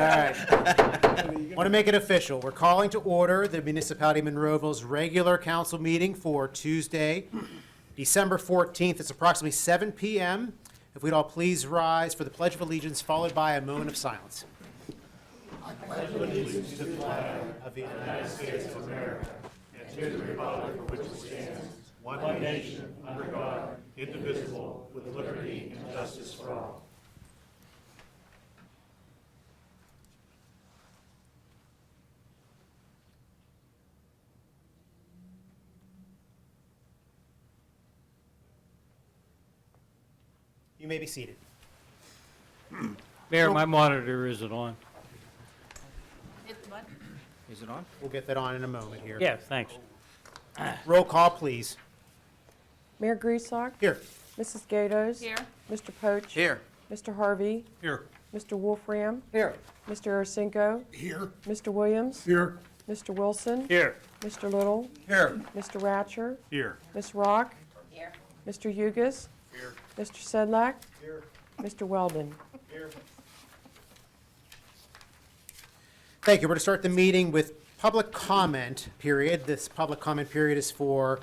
right. Want to make it official. We're calling to order the Municipality of Monroeville's regular council meeting for Tuesday, December 14th. It's approximately 7 p.m. If we'd all please rise for the Pledge of Allegiance, followed by a moment of silence. I pledge allegiance to the flag of the United States of America and to the republic for which it stands, one nation, under God, indivisible, with liberty and justice for all. You may be seated. Mayor, my monitor isn't on. Is it on? We'll get that on in a moment here. Yeah, thanks. Roll call, please. Mayor Grieslock? Here. Mrs. Gatos? Here. Mr. Poach? Here. Mr. Harvey? Here. Mr. Wolfram? Here. Mr. Arasinko? Here. Mr. Williams? Here. Mr. Wilson? Here. Mr. Little? Here. Mr. Ratcher? Here. Ms. Rock? Here. Mr. Hugus? Here. Mr. Sedlak? Here. Mr. Weldon? Here. Thank you. We're going to start the meeting with public comment period. This public comment period is for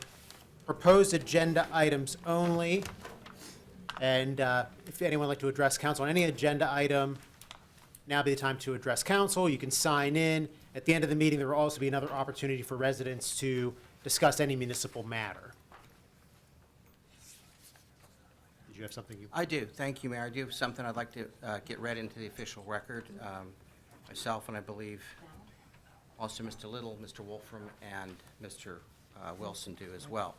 proposed agenda items only. And if anyone would like to address council on any agenda item, now be the time to address council. You can sign in. At the end of the meeting, there will also be another opportunity for residents to discuss any municipal matter. Did you have something you? I do. Thank you, Mayor. I do have something I'd like to get read into the official record. Myself and I believe also Mr. Little, Mr. Wolfram, and Mr. Wilson do as well.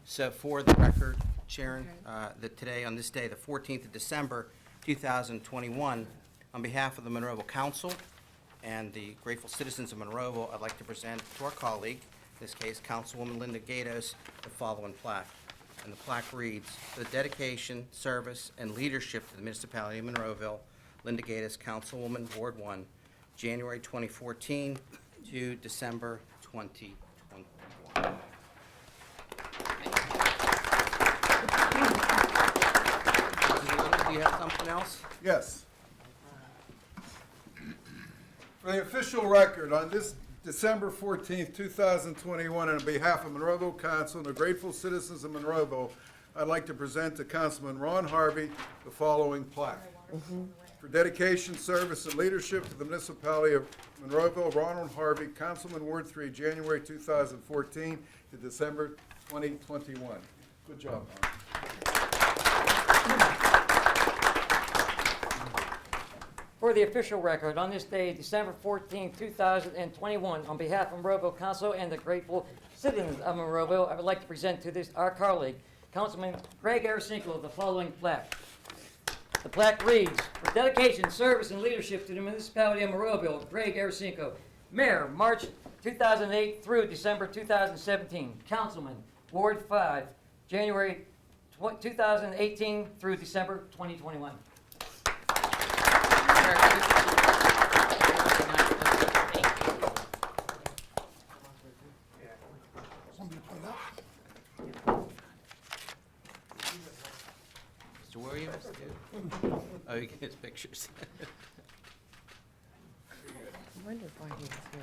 So for the record, Sharon, that today, on this day, the 14th of December, 2021, on behalf of the Monroeville Council and the grateful citizens of Monroeville, I'd like to present to our colleague, in this case, Councilwoman Linda Gatos, the following plaque. And the plaque reads, "For the dedication, service, and leadership to the Municipality of Monroeville, Linda Gatos, Councilwoman, Ward 1, January 2014 to December 2021. Do you have something else? Yes. For the official record, on this December 14th, 2021, on behalf of Monroeville Council and the grateful citizens of Monroeville, I'd like to present to Councilman Ron Harvey the following plaque. For dedication, service, and leadership to the Municipality of Monroeville, Ronald Harvey, Councilman Ward 3, January 2014 to December 2021. Good job, Ron. For the official record, on this day, December 14, 2021, on behalf of Monroeville Council and the grateful citizens of Monroeville, I would like to present to our colleague, Councilman Greg Arasinko, the following plaque. The plaque reads, "For dedication, service, and leadership to the Municipality of Monroeville, Greg Arasinko, Mayor, March 2008 through December 2017, Councilman, Ward 5, January 2018 through December 2021. Mr. Williams? Oh, you get his pictures. I wonder why he was here.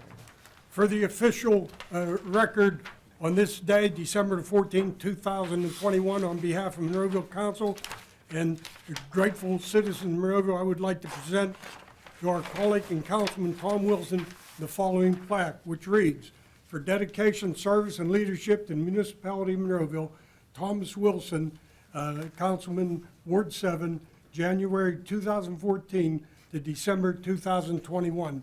For the official record, on this day, December 14, 2021, on behalf of Monroeville Council and the grateful citizens of Monroeville, I would like to present to our colleague and Councilman Tom Wilson the following plaque, which reads, "For dedication, service, and leadership to the Municipality of Monroeville, Thomas Wilson, Councilman, Ward 7, January 2014 to December 2021.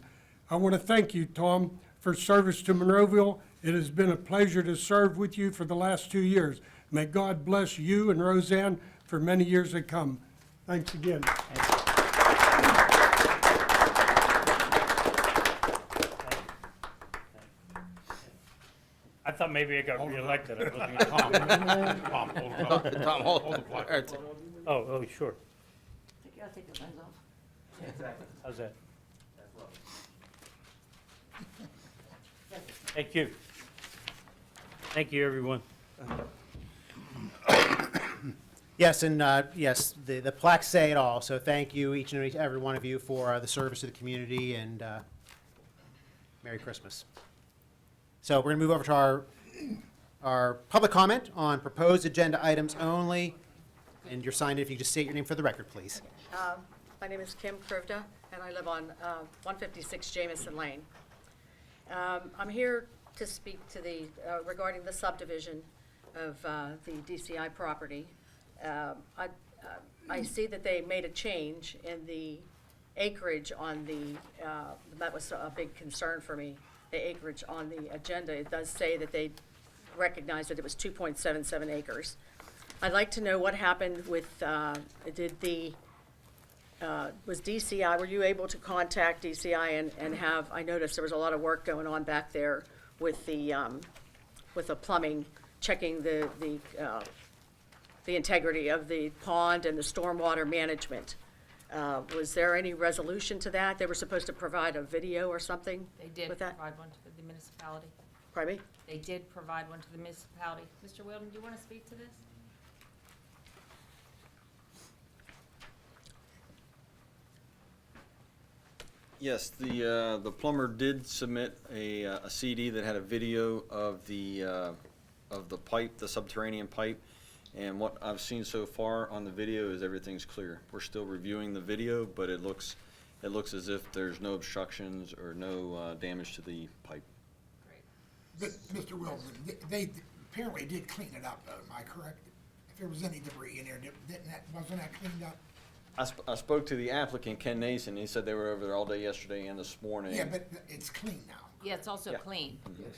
I want to thank you, Tom, for service to Monroeville. It has been a pleasure to serve with you for the last 2 years. May God bless you and Roseanne for many years to come. Thanks again. I thought maybe I got reelected. I wasn't gonna Tom. Tom, hold it up. Tom, hold the plaque. Oh, sure. You gotta take the lens off. How's that? Thank you. Thank you, everyone. Yes, and yes, the plaques say it all, so thank you, each and every one of you, for the service to the community, and Merry Christmas. So we're going to move over to our public comment on proposed agenda items only, and you're signed in. If you just state your name for the record, please. My name is Kim Krivda, and I live on 156 Jamison Lane. I'm here to speak to the, regarding the subdivision of the DCI property. I see that they made a change in the acreage on the, that was a big concern for me, the acreage on the agenda. It does say that they recognized that it was 2.77 acres. I'd like to know what happened with, was DCI, were you able to contact DCI and have, I noticed there was a lot of work going on back there with the plumbing, checking the integrity of the pond and the stormwater management. Was there any resolution to that? They were supposed to provide a video or something They did with that? provide one to the municipality. Pardon me? They did provide one to the municipality. Mr. Weldon, do you want to speak to this? Yes, the plumber did submit a CD that had a video of the pipe, the subterranean pipe, and what I've seen so far on the video is everything's clear. We're still reviewing the video, but it looks as if there's no obstructions or no damage to the pipe. Great. But, Mr. Wilson, they apparently did clean it up, though, am I correct? If there was any debris in there, wasn't that cleaned up? I spoke to the applicant, Ken Nason. He said they were over there all day yesterday and this morning. Yeah, but it's clean now. Yeah, it's also Yeah. clean, Okay.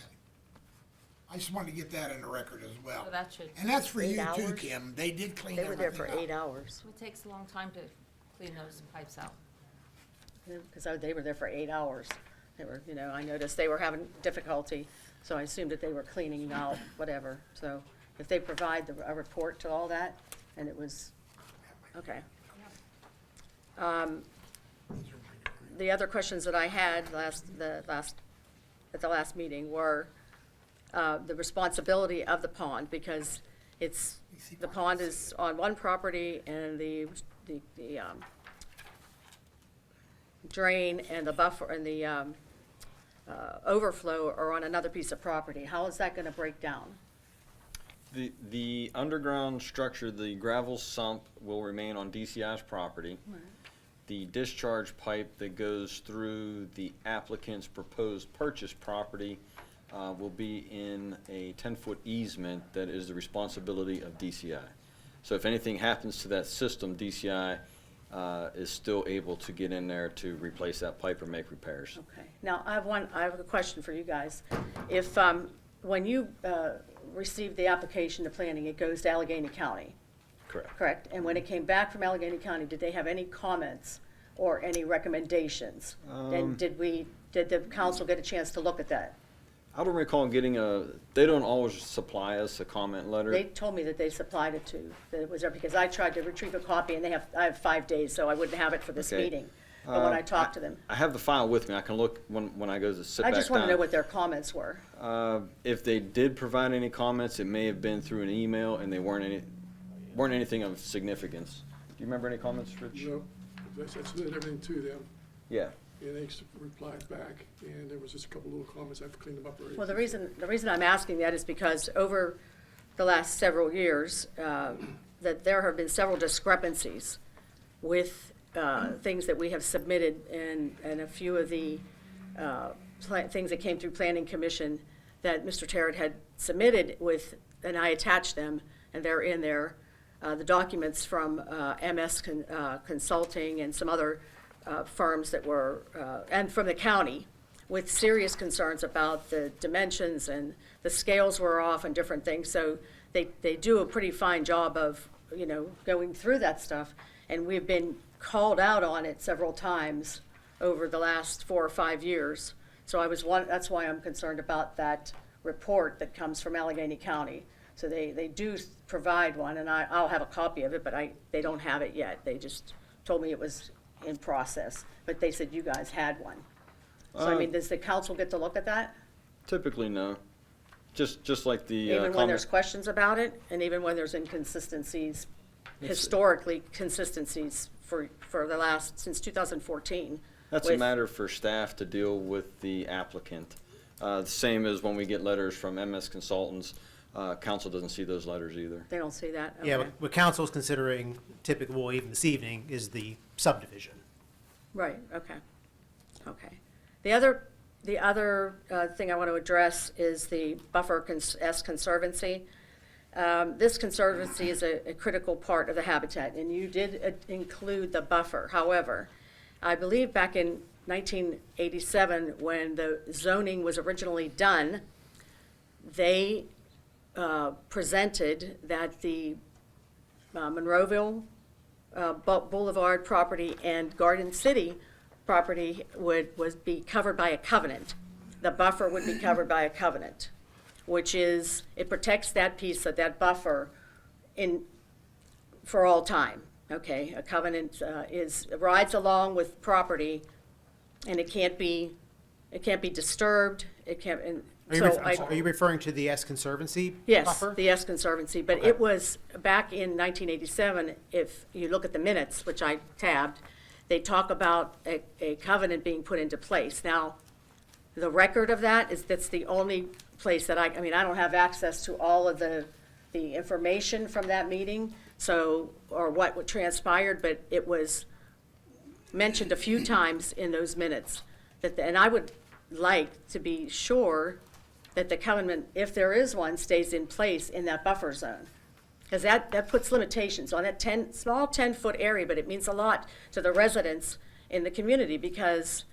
I just wanted to get that in the record as well. so that should, And that's for 8 you too, hours? Kim. They did clean They were everything there up. for 8 hours. it takes a long time to clean those pipes out. Because they were there for 8 hours. They were, I noticed they were having difficulty, so I assumed that they were cleaning out, whatever. So if they provide a report to all that, and it was, okay. The other questions that I had at the last meeting were the responsibility of the pond, because the pond is on one property and the drain and the buffer and the overflow are on another piece of property. How is that gonna break down? The underground structure, the gravel sump, will remain on DCI's property. The discharge pipe that goes through the applicant's proposed purchase property will be in a 10-foot easement that is the responsibility of DCI. So if anything happens to that system, DCI is still able to get in there to replace that pipe or make repairs. Okay. Now, I have a question for you guys. If, when you received the application to planning, it goes to Allegheny County, Correct. correct? And when it came back from Allegheny County, did they have any comments or any recommendations? And did the council get a chance to look at that? I don't recall getting they don't always supply us a comment letter. They told me that they supplied it that it was there, because I tried to retrieve a copy, and I have 5 days, so I wouldn't have it for this Okay. meeting. But when I talked to them, I have the file with me. I can look when I go to sit I back just want to know down. what their comments were. If they did provide any comments, it may have been through an email, and they weren't anything of significance. Do you remember any comments, Rich? No, I submitted everything to them, Yeah. and they replied back, and there was just a couple little comments, I've cleaned them up already. Well, the reason I'm asking that is because over the last several years, that there have been several discrepancies with things that we have submitted, and a few of the things that came through Planning Commission that Mr. Tarrant had submitted with, and I attached them, and they're in there. The documents from MS Consulting and some other firms that were, and from the county, with serious concerns about the dimensions, and the scales were off and different things. So they do a pretty fine job of, going through that stuff. And we've been called out on it several times over the last 4 or 5 years. So that's why I'm concerned about that report that comes from Allegheny County. So they do provide one, and I'll have a copy of it, but they don't have it yet. They just told me it was in process, but they said you guys had one. So I mean, does the council get to look at that? Typically, no. Just like the Even when there's comment. questions about it, and even when there's inconsistencies historically consistencies for the last, since 2014. That's a with- matter for staff to deal with the applicant. The same as when we get letters from MS Consultants, council doesn't see those letters either. They don't see that? Yeah, Okay. what council is considering typical, well, even this evening, is the subdivision. Right, okay, okay. The other thing I want to address is the buffer S conservancy. This conservancy is a critical part of the habitat, and you did include the buffer. However, I believe back in 1987, when the zoning was originally done, they presented that the Monroeville Boulevard property and Garden City property would be covered by a covenant. The buffer would be covered by a covenant, which is, it protects that piece of that buffer for all time, okay? A covenant rides along with property, and it can't be disturbed, Are you referring to the S Conservancy Yes, buffer? the S Conservancy, but Okay. it was back in 1987, if you look at the minutes, which I tabbed, they talk about a covenant being put into place. Now, the record of that's the only place that I don't have access to all of the information from that meeting, or what transpired, but it was mentioned a few times in those minutes. And I would like to be sure that the covenant, if there is one, stays in place in that buffer zone. Because that puts limitations on that small 10-foot area, but it means a lot to the residents in the community, because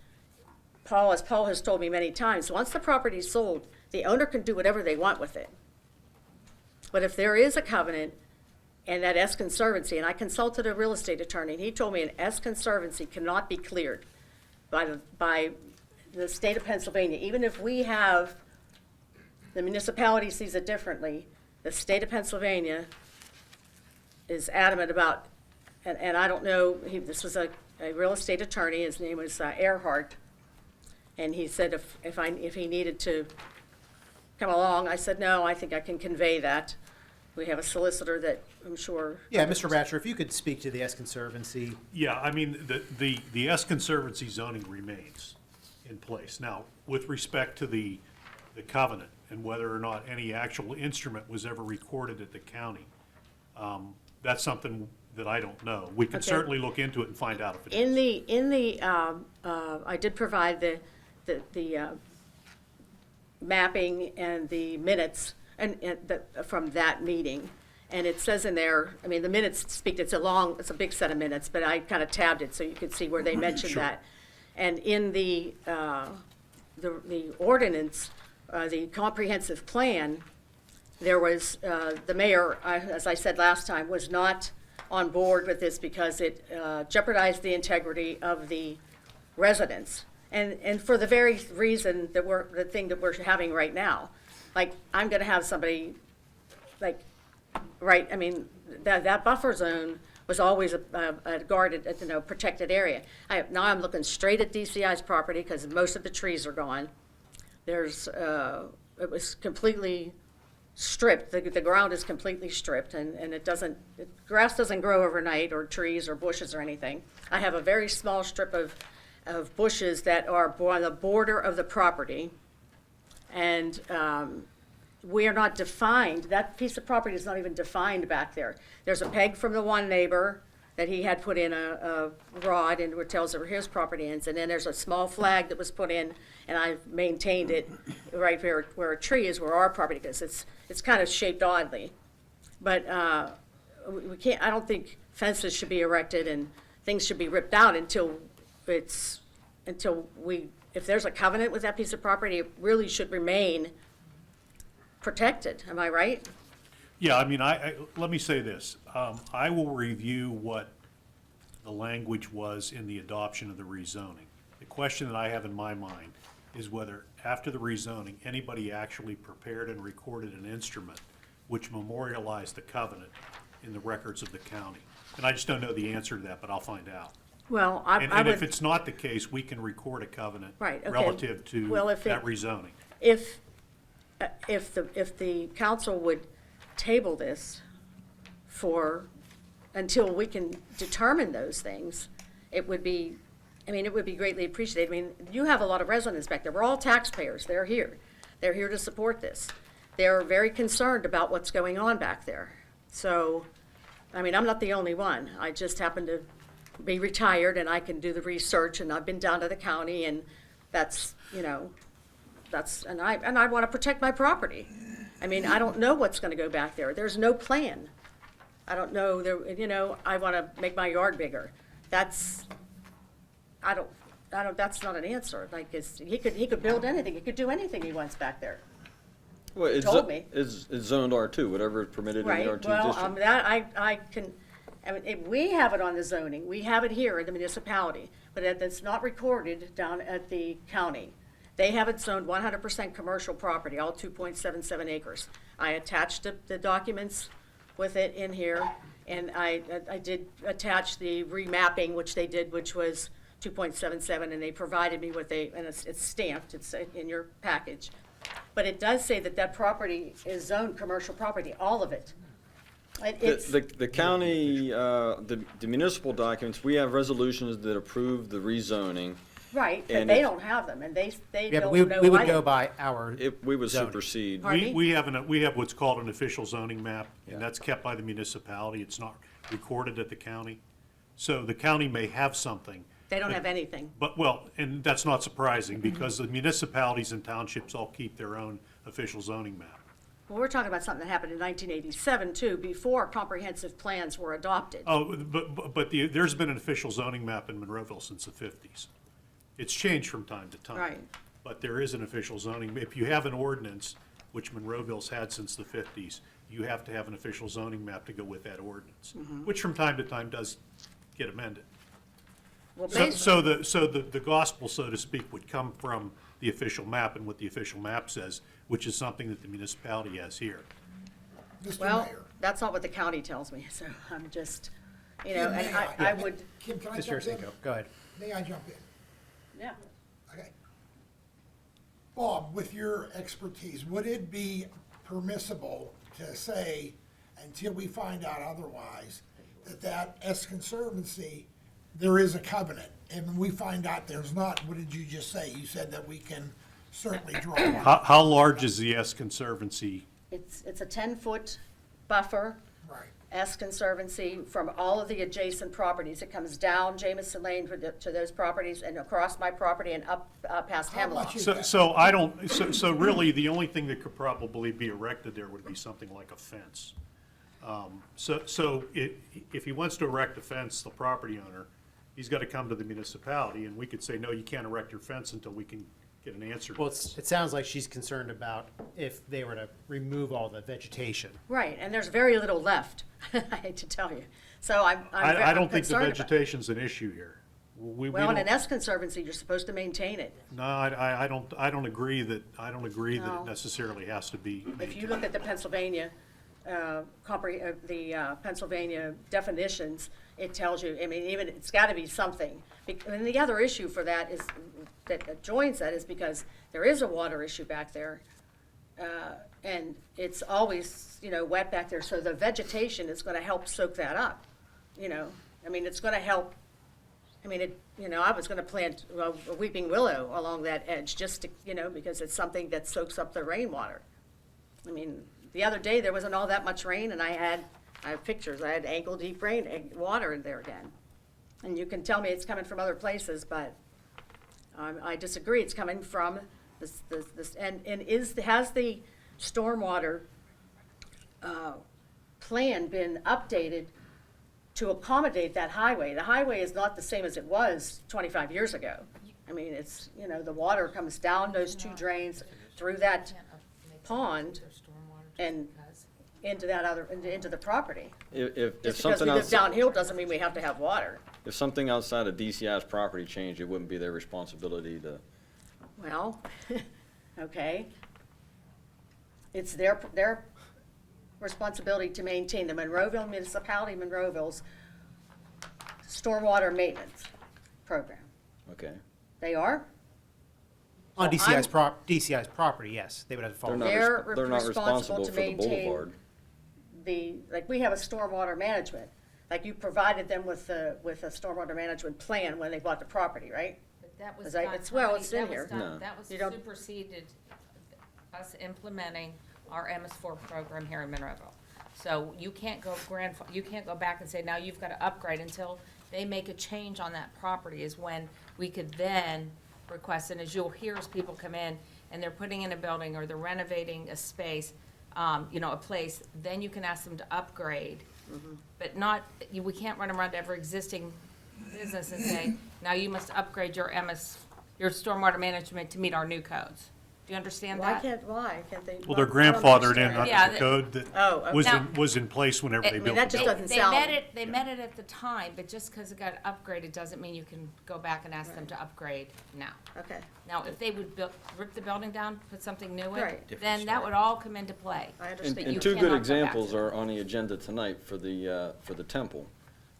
as Paul has told me many times, once the property is sold, the owner can do whatever they want with it. But if there is a covenant and that S Conservancy, and I consulted a real estate attorney, and he told me an S Conservancy cannot be cleared by the state of Pennsylvania. Even if the municipality sees it differently, the state of Pennsylvania is adamant about, and I don't know, this was a real estate attorney, his name was Earhart, and he said if he needed to come along, I said, no, I think I can convey that. We have a solicitor that I'm sure. Yeah, Mr. Ratcher, if you could speak to the S Conservancy. Yeah, I mean, the S Conservancy zoning remains in place. Now, with respect to the covenant and whether or not any actual instrument was ever recorded at the county, that's something that I don't know. We can Okay. certainly look into it and find out if it is. I did provide the mapping and the minutes from that meeting. And it says in there, I mean, the minutes speak, it's a big set of minutes, but I kind of tabbed it so you could see where they mentioned Sure. that. And in the ordinance, the comprehensive plan, there was, the mayor, as I said last time, was not on board with this because it jeopardized the integrity of the residents. And for the very reason the thing that we're having right now. Like, I'm gonna have somebody, like, right, I mean, that buffer zone was always a guarded, protected area. Now I'm looking straight at DCI's property because most of the trees are gone. It was completely stripped, the ground is completely stripped, and grass doesn't grow overnight, or trees or bushes or anything. I have a very small strip of bushes that are on the border of the property, and we are not defined, that piece of property is not even defined back there. There's a peg from the one neighbor that he had put in a rod and it tells where his property ends, and then there's a small flag that was put in, and I've maintained it right where a tree is, where our property is. It's kind of shaped oddly. But we can't, I don't think fences should be erected and things should be ripped out until if there's a covenant with that piece of property, it really should remain protected. Am I right? Yeah, I mean, let me say this. I will review what the language was in the adoption of the rezoning. The question that I have in my mind is whether, after the rezoning, anybody actually prepared and recorded an instrument which memorialized the covenant in the records of the county. And I just don't know the answer to that, but I'll find out. Well, And if it's not the case, we can record a covenant Right, okay. relative to Well, if that rezoning. If the council would table this for until we can determine those things, it would be, it would be greatly appreciated. You have a lot of residents back there. We're all taxpayers. They're here. They're here to support this. They're very concerned about what's going on back there. So, I'm not the only one. I just happen to be retired and I can do the research, and I've been down to the county, and and I want to protect my property. I don't know what's going to go back there. There's no plan. I don't know, I want to make my yard bigger. That's not an answer. Like, he could build anything. He could do anything he wants back there. Well, Told me. It's zoned R2, whatever is permitted in the Right, R2 well, district. that, I can, if we have it on the zoning, we have it here in the municipality, but it's not recorded down at the county. They have it zoned 100% commercial property, all 2.77 acres. I attached the documents with it in here, and I did attach the remapping, which they did, which was 2.77, and they provided me with and it's stamped, it's in your package. But it does say that property is zoned commercial property, all of it. The county, the municipal documents, we have resolutions that approve the rezoning. Right, but And they if- don't have them, and they Yeah, but don't know. we would I go didn't. by our, We would Zoning. supersede. Pardon me? We have what's called an official zoning map, and that's kept by the municipality. It's not recorded at the county. So the county may have something. They don't have anything. But, well, and that's not surprising, because the municipalities and townships all keep their own official zoning map. Well, we're talking about something that happened in 1987 too, before comprehensive plans were adopted. Oh, but there's been an official zoning map in Monroeville since the 50s. It's changed from time to time. Right. But there is an official zoning. If you have an ordinance, which Monroeville's had since the 50s, you have to have an official zoning map to go with that ordinance, which from time to time does get amended. Well, So the gospel, so to speak, would come from the official map and what the official map says, which is something that the municipality has here. Mr. Well, Mayor. that's not what the county tells me, so I'm just, Kim, and may I would, Kim, can I Mr. jump in? Arsenko, go ahead. May I jump in? yeah. Okay. Bob, with your expertise, would it be permissible to say, until we find out otherwise, that S Conservancy, there is a covenant, and when we find out there's not, what did you just say? You said that we can certainly draw a line. How large is the S Conservancy? It's a 10-foot buffer, Right. S Conservancy, from all of the adjacent properties. It comes down Jamison Lane to those properties and across my property and up past How Hemlock. much is So, that? so I don't, so really, the only thing that could probably be erected there would be something like a fence. So if he wants to erect a fence, the property owner, he's got to come to the municipality, and we could say, no, you can't erect your fence until we can get an answer to Well, this. it sounds like she's concerned about if they were to remove all the vegetation. Right, and there's very little left, I hate to tell you. So I'm I don't think the concerned about- vegetation's an issue here. We Well, in don't- an S Conservancy, you're supposed to maintain it. No, I don't agree that No. it necessarily has to be If you maintained. look at the Pennsylvania, Pennsylvania definitions, it tells you, even, it's gotta be something. And the other issue for that is, that joins that, is because there is a water issue back there. And it's always, wet back there, so the vegetation is gonna help soak that up, it's gonna help. I was gonna plant a weeping willow along that edge, just to, because it's something that soaks up the rainwater. The other day, there wasn't all that much rain, and I have pictures, I had ankle-deep water in there again. And you can tell me it's coming from other places, but I disagree, it's coming from this, and has the stormwater plan been updated to accommodate that highway? The highway is not the same as it was 25 years ago. It's, the water comes down those two drains through that pond and into the property. If Just because something we live else, downhill doesn't mean we have to have water. if something outside of DCI's property changed, it wouldn't be their responsibility to, Well, okay. It's their responsibility to maintain the Monroeville Municipality, Monroeville's stormwater maintenance program. okay. They are? On So DCI's property, yes, they would have to follow. They're They're not responsible responsible to for the maintain boulevard. we have a stormwater management. Like you provided them with a stormwater management plan when they bought the property, right? But that was Is that- done, it's- well, Tony, it's in that was here. done- No. That was You don't- superseded us implementing our MS4 program here in Monroeville. So you can't go you can't go back and say, now you've got to upgrade until they make a change on that property is when we could then request, and as you'll hear as people come in and they're putting in a building or they're renovating a space, a place, then you can ask them to upgrade. But not, we can't run around to every existing business and say, now you must upgrade your your stormwater management to meet our new codes. Do you understand Why that? can't they? Well, they're I don't grandfathered in understand. Yeah, under the code that Oh, okay. was in place whenever I they mean, built that the just building. doesn't They sound. met it, they met it at the time, but just because it got upgraded doesn't mean you can go back and ask them to upgrade now. Okay, Now, if they would rip the building down, put something new in, Right. Different then that story. would all come into play. I And, understand. you and two cannot good go back examples to are on the agenda tonight for the temple.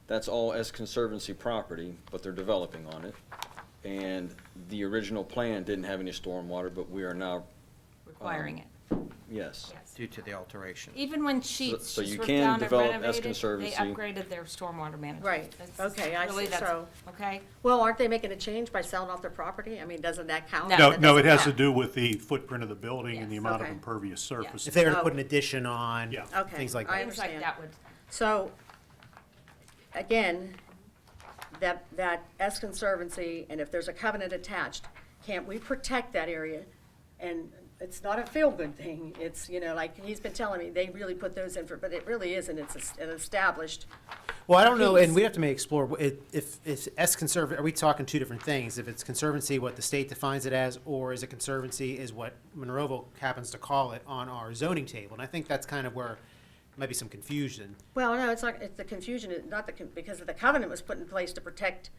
That's all S Conservancy property, but they're developing on it. And the original plan didn't have any stormwater, but we are now, Requiring it, yes. yes. Due to the alteration. Even when sheets so just you ripped can down and develop as renovated, they Conservancy. upgraded their stormwater management. Right. That's Okay, I really see. that's- So- Okay? Well, aren't they making a change by selling off their property? I mean, doesn't that count? No. No, That no, it doesn't has to count. do with the footprint of the building and the Yes. amount of Okay. impervious surface. If they were to Oh. put an addition on, Yeah. Okay, things like I that. Things like understand. that would, So, again, that S Conservancy, and if there's a covenant attached, can't we protect that area? And it's not a feel-good thing, it's, like he's been telling me, they really put those in for, but it really isn't, it's an established, Well, I don't know, and piece. we'd have to maybe explore, if it's are we talking two different things? If it's conservancy, what the state defines it as, or is it conservancy is what Monroeville happens to call it on our zoning table? And I think that's kind of where might be some confusion. well, no, it's not, it's the confusion, not because the covenant was put in place to protect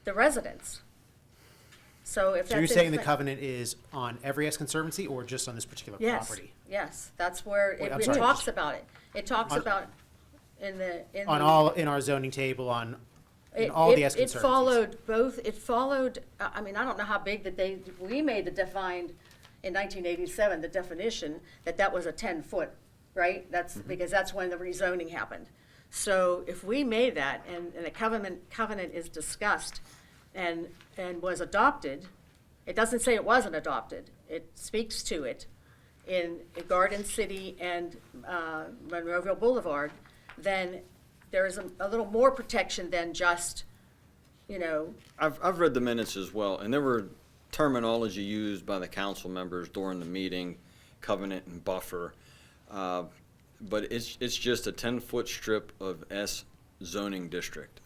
the residents. So if that's. So you're in saying the pla- covenant is on every S conservancy or just on this particular Yes, property? yes, that's where Wait, it I'm it sorry. talks about it. It talks On- about in On the- all, in our zoning table, in It- all the it- S It conservancies? followed both, I mean, I don't know how big that we made the defined in 1987, the definition, that was a 10-foot, right? That's, Mm-hmm. because that's when the rezoning happened. So if we made that, and the covenant is discussed and was adopted, it doesn't say it wasn't adopted. It speaks to it in Garden City and Monroeville Boulevard, then there is a little more protection than just, I've read the minutes as well, and there were terminology used by the council members during the meeting, covenant and buffer. But it's just a 10-foot strip of S zoning district.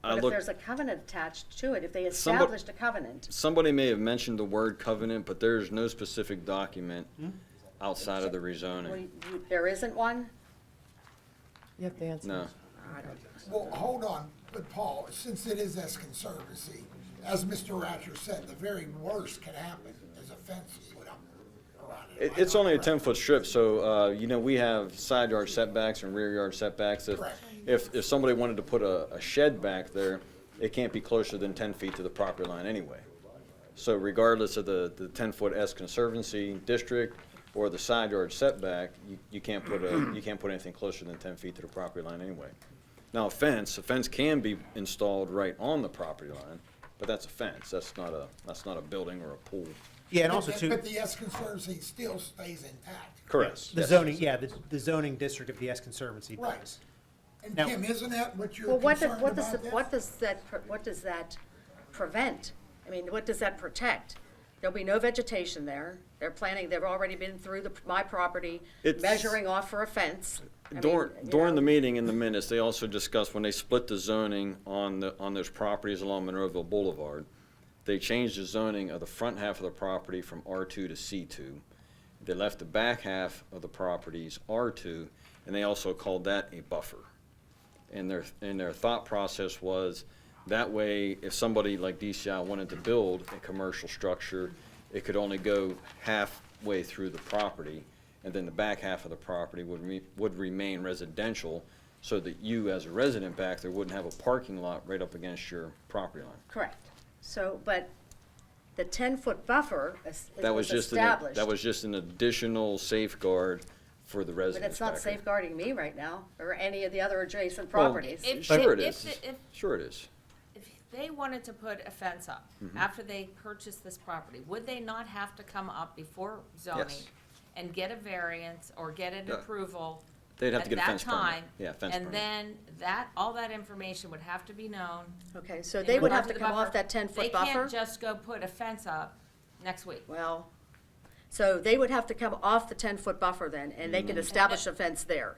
I but if looked, there's a covenant attached to it, if they Somebody- established a covenant. somebody may have mentioned the word covenant, but there's no specific document Hmm? outside of the Well, rezoning. there isn't one? You have to answer. No. Well, hold on, but Paul, since it is S Conservancy, as Mr. Ratcher said, the very worst can happen is a fence put up around it. It's only a 10-foot strip, so, we have side yard setbacks and rear yard setbacks. Correct. If somebody wanted to put a shed back there, it can't be closer than 10 feet to the property line anyway. So regardless of the 10-foot S Conservancy district or the side yard setback, you can't put anything closer than 10 feet to the property line anyway. Now, a fence can be installed right on the property line, but that's a fence, that's not a building or a pool. Yeah, and also But too, the S Conservancy still stays intact. Correct. the zoning, yeah, the zoning district of the S conservancy Right. does. And Now- Kim, isn't that what you're Well, concerned about this? what does that prevent? I mean, what does that protect? There'll be no vegetation there. They've already been through my property, It's- measuring off for a fence. I mean, During the meeting in the minutes, they also discussed when they split the zoning on those properties along Monroeville Boulevard, they changed the zoning of the front half of the property from R2 to C2. They left the back half of the properties R2, and they also called that a buffer. And their thought process was, that way, if somebody like DCI wanted to build a commercial structure, it could only go halfway through the property, and then the back half of the property would remain residential, so that you, as a resident back there, wouldn't have a parking lot right up against your property line. Correct. So, but the 10-foot buffer That was was established. just an additional safeguard for the But residents it's not back there. safeguarding me right now, or any of the other adjacent Well, properties. Sure it if- is. if- Sure it is. If they wanted to put a fence up Mm-hmm. after they purchased this property, would they not have to come up before zoning Yes. and get a variance or get an Yeah. approval They'd have at to get a that fence permit. time? Yeah, fence And permit. then all that information would have to be known. Okay, so in they would regard have to the come off buffer. that 10-foot They buffer? can't just go put a fence up next week. Well, so they would have to come off the 10-foot buffer then, and they could establish a fence there.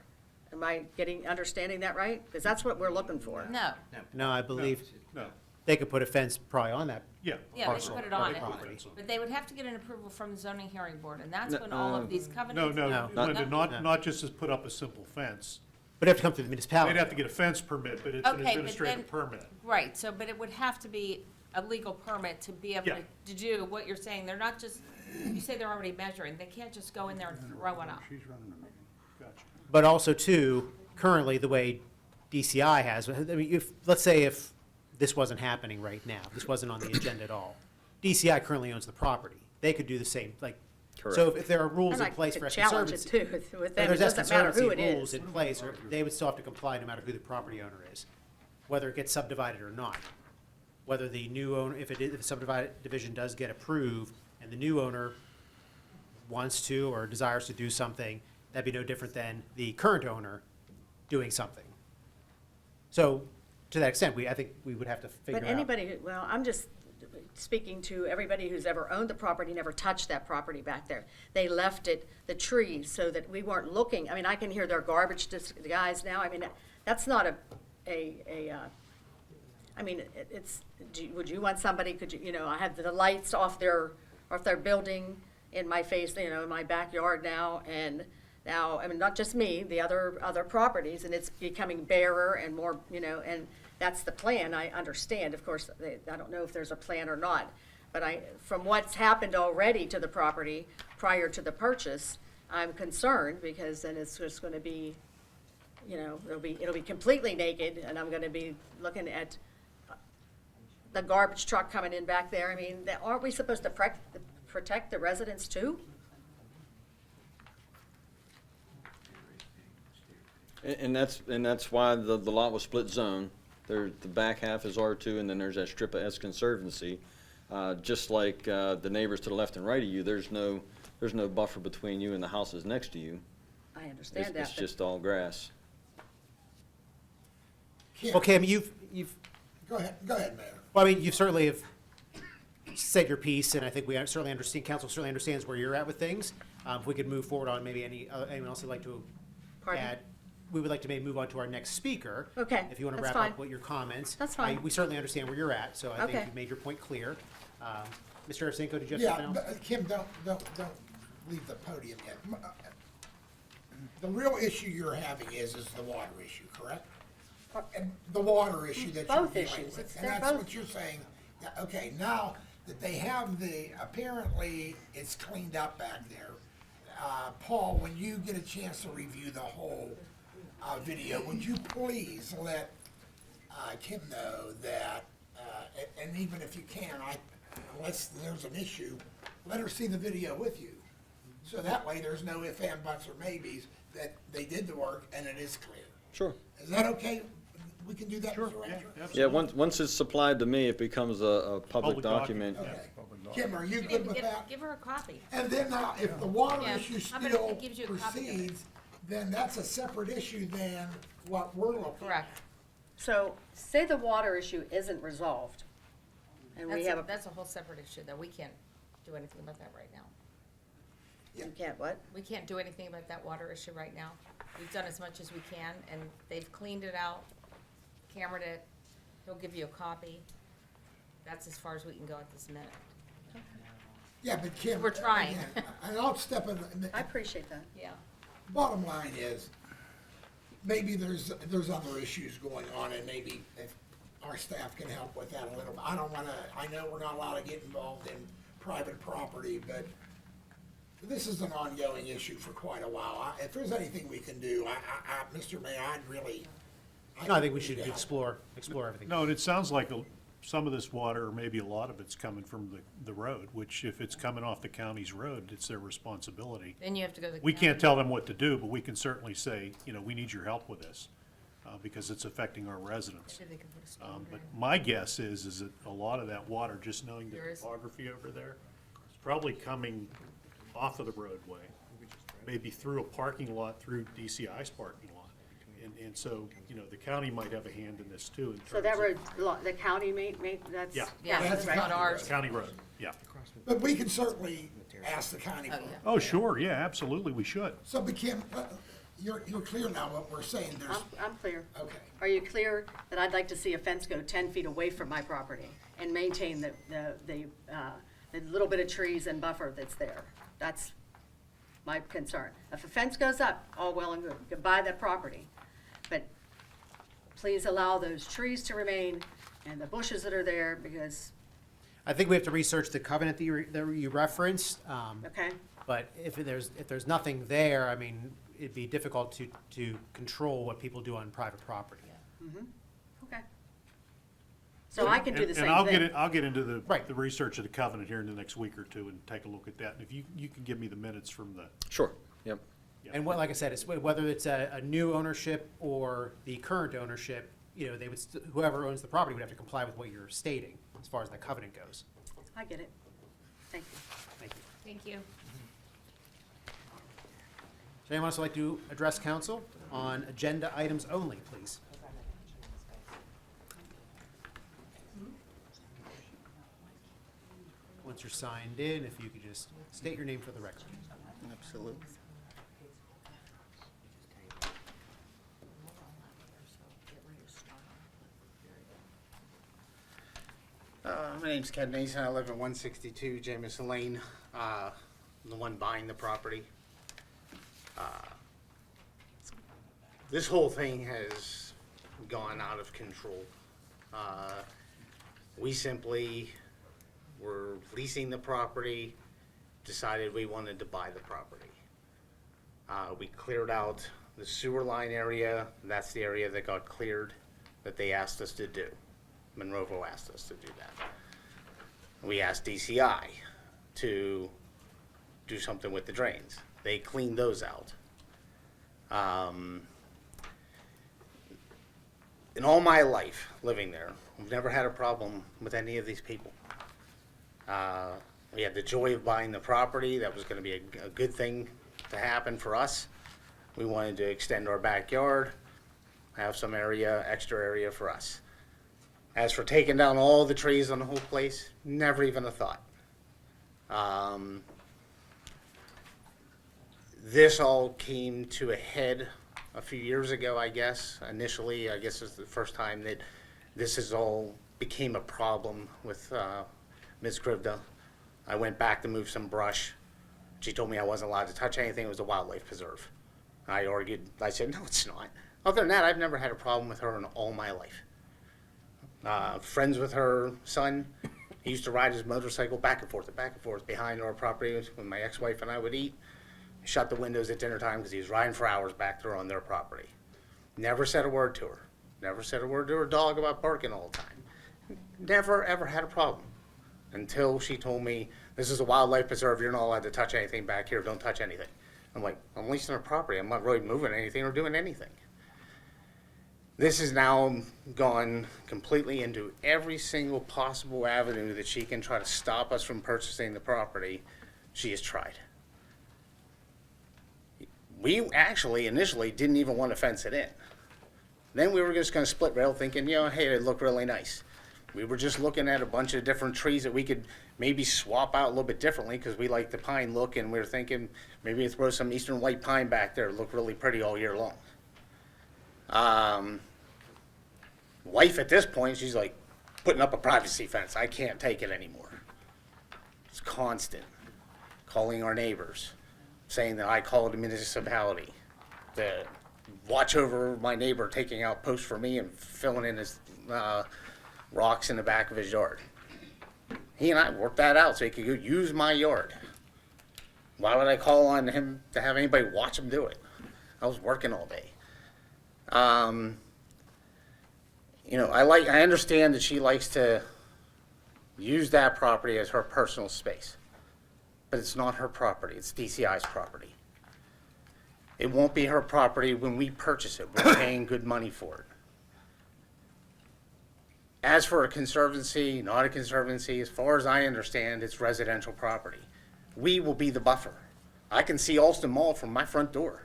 Am I understanding that right? Because that's what we're looking for. No, No, I believe No, they could put a fence probably on that. yeah. yeah, they Parcel, should put it on it, property. but they would have to get an approval from the zoning hearing board, and that's No, when all of these No, covenants. no, No. Linda, No. not just to put up a simple fence. But they have to come through the municipality. They'd have to get a fence permit, but it's an Okay, but administrative then- permit. Right, so, but it would have to be a legal permit to be able Yeah. to do what you're saying. They're not just, you say they're already measuring, they can't just go in there and throw one up. Gotcha. But also too, currently, the way DCI has, I mean, let's say if this wasn't happening right now, this wasn't on the agenda at all, DCI currently owns the property. They could do the same, like, so Correct. if there are rules And in I place could for challenge it conservancy. too with If them. It there's doesn't matter who it conservancy rules is. in place, or they would still have to comply no matter who the property owner is, whether it gets subdivided or not. Whether the new owner, if the subdivided division does get approved, and the new owner wants to or desires to do something, that'd be no different than the current owner doing something. So, to that extent, I think we would have to figure out. But anybody, well, I'm just speaking to everybody who's ever owned the property, never touched that property back there. They left it, the trees, so that we weren't looking. I mean, I can hear their garbage guys now. I mean, that's not I mean, would you want somebody, could you, I have the lights off their building in my face, in my backyard now, and now, I mean, not just me, the other properties, and it's becoming barer and more, and that's the plan, I understand. Of course, I don't know if there's a plan or not, but from what's happened already to the property prior to the purchase, I'm concerned, because then it's just gonna be, it'll be completely naked, and I'm gonna be looking at the garbage truck coming in back there. I mean, aren't we supposed to protect the residents too? And that's why the lot was split zone. The back half is R2, and then there's that strip of S Conservancy. Just like the neighbors to the left and right of you, there's no buffer between you and the houses next to you. I understand that. It's but- just all grass. Kim, Okay, I mean, you've, Go ahead, Mayor. well, I mean, you certainly have said your piece, and I think we certainly understand, council certainly understands where you're at with things. If we could move forward on maybe anyone else would like to Pardon? add, we would like to maybe move on to our next speaker. Okay, If you want to that's wrap fine. up with your comments. That's fine. We certainly understand where you're at, so I think Okay. you've made your point clear. Mr. Arasenko, did you have Yeah, something else? but, Kim, don't leave the podium yet. The real issue you're having is the water issue, correct? And the water issue that you're Both dealing issues. with. They're And that's both- what you're saying. Yeah, okay, now that they have apparently it's cleaned up back there. Paul, when you get a chance to review the whole video, would you please let Kim know that, and even if you can, unless there's an issue, let her see the video with you. So that way, there's no ifs, ands, buts, or maybes, that they did the work and it is clear. Sure. Is that okay? We can do that, Mr. Rancher? Yeah, once it's supplied to me, it becomes a public Public document. Okay. Kim, are you You good can with that? give her a copy. And then now, if the water Yeah. issue How about if still it gives you a copy of it? proceeds, then that's a separate issue than what we're looking at. Correct. So, say the water issue isn't resolved, and we have That's a whole separate issue, though. We can't do anything about that right now. you can't what? We can't do anything about that water issue right now. We've done as much as we can, and they've cleaned it out, cambered it. He'll give you a copy. That's as far as we can go at this minute. Yeah, but Kim. We're trying. again, and I'll step in, I appreciate that. Yeah. bottom line is, maybe there's other issues going on, and maybe if our staff can help with that a little. I don't wanna, I know we're not allowed to get involved in private property, but this is an ongoing issue for quite a while. If there's anything we can do, Mr. Mayor, I'd really. No, I think we should need help. explore everything. No, and it sounds like some of this water, or maybe a lot of it's coming from the road, which if it's coming off the county's road, it's their responsibility. Then you have to go to the We county. can't tell them what to do, but we can certainly say, you know, we need your help with this, because it's affecting our residents. Maybe they can put a storm But drain. my guess is that a lot of that water, just knowing the There is- topography over there, is probably coming off of the roadway, maybe through a parking lot, through DCI's parking lot. And so, you know, the county might have a hand in this too. So that road, the county that's? Yeah. Yeah, That's that's not county ours. County road, yeah. But we can certainly ask the county for Oh, it. yeah. Oh, sure, yeah, absolutely, we should. So, but Kim, you're clear now what we're saying, there's, I'm clear. okay. Are you clear that I'd like to see a fence go 10 feet away from my property and maintain the little bit of trees and buffer that's there? That's my concern. If a fence goes up, all well and good, you can buy that property. But please allow those trees to remain and the bushes that are there, because, I think we have to research the covenant that you referenced. okay? But if there's nothing there, I mean, it'd be difficult to control what people do on private property. Okay. So I can do the same And thing. I'll get into the Right. research of the covenant here in the next week or two and take a look at that. And if you can give me the minutes from the, Sure, yep. And what, like I said, it's whether it's a new ownership or the current ownership, you know, they would, whoever owns the property would have to comply with what you're stating as far as that covenant goes. I get it. Thank you. Thank you. Thank you. Does anyone else like to address council on agenda items only, please? Once you're signed in, if you could just state your name for the record. Absolutely. My name's Ken Nason. I live at 162 Jameson Lane. I'm the one buying the property. This whole thing has gone out of control. We simply were leasing the property, decided we wanted to buy the property. We cleared out the sewer line area. That's the area that got cleared that they asked us to do. Monroeville asked us to do that. We asked DCI to do something with the drains. They cleaned those out. In all my life living there, I've never had a problem with any of these people. We had the joy of buying the property. That was going to be a good thing to happen for us. We wanted to extend our backyard, have some area, extra area for us. As for taking down all the trees on the whole place, never even a thought. This all came to a head a few years ago, I guess. Initially, I guess it's the first time that this is all became a problem with Ms. Krivda. I went back to move some brush. She told me I wasn't allowed to touch anything. It was a wildlife preserve. I argued. I said, no, it's not. Other than that, I've never had a problem with her in all my life. Friends with her son. He used to ride his motorcycle back and forth behind our property when my ex-wife and I would eat. Shut the windows at dinner time because he was riding for hours back there on their property. Never said a word to her. Never said a word to her dog about barking all the time. Never, ever had a problem. Until she told me, this is a wildlife preserve, you're not allowed to touch anything back here, don't touch anything. I'm like, I'm leasing her property, I'm not really moving anything or doing anything. This has now gone completely into every single possible avenue that she can try to stop us from purchasing the property. She has tried. We actually initially didn't even want to fence it in. Then we were just going to split rail thinking, you know, hey, it'd look really nice. We were just looking at a bunch of different trees that we could maybe swap out a little bit differently because we like the pine look, and we were thinking maybe throw some eastern white pine back there. It'd look really pretty all year long. Wife at this point, she's like putting up a privacy fence. I can't take it anymore. It's constant. Calling our neighbors, saying that I called the municipality to watch over my neighbor taking out posts for me and filling in his rocks in the back of his yard. He and I worked that out so he could go use my yard. Why would I call on him to have anybody watch him do it? I was working all day. You know, I understand that she likes to use that property as her personal space. But it's not her property, it's DCI's property. It won't be her property when we purchase it. We're paying good money for it. As for a conservancy, not a conservancy, as far as I understand, it's residential property. We will be the buffer. I can see Alston Mall from my front door.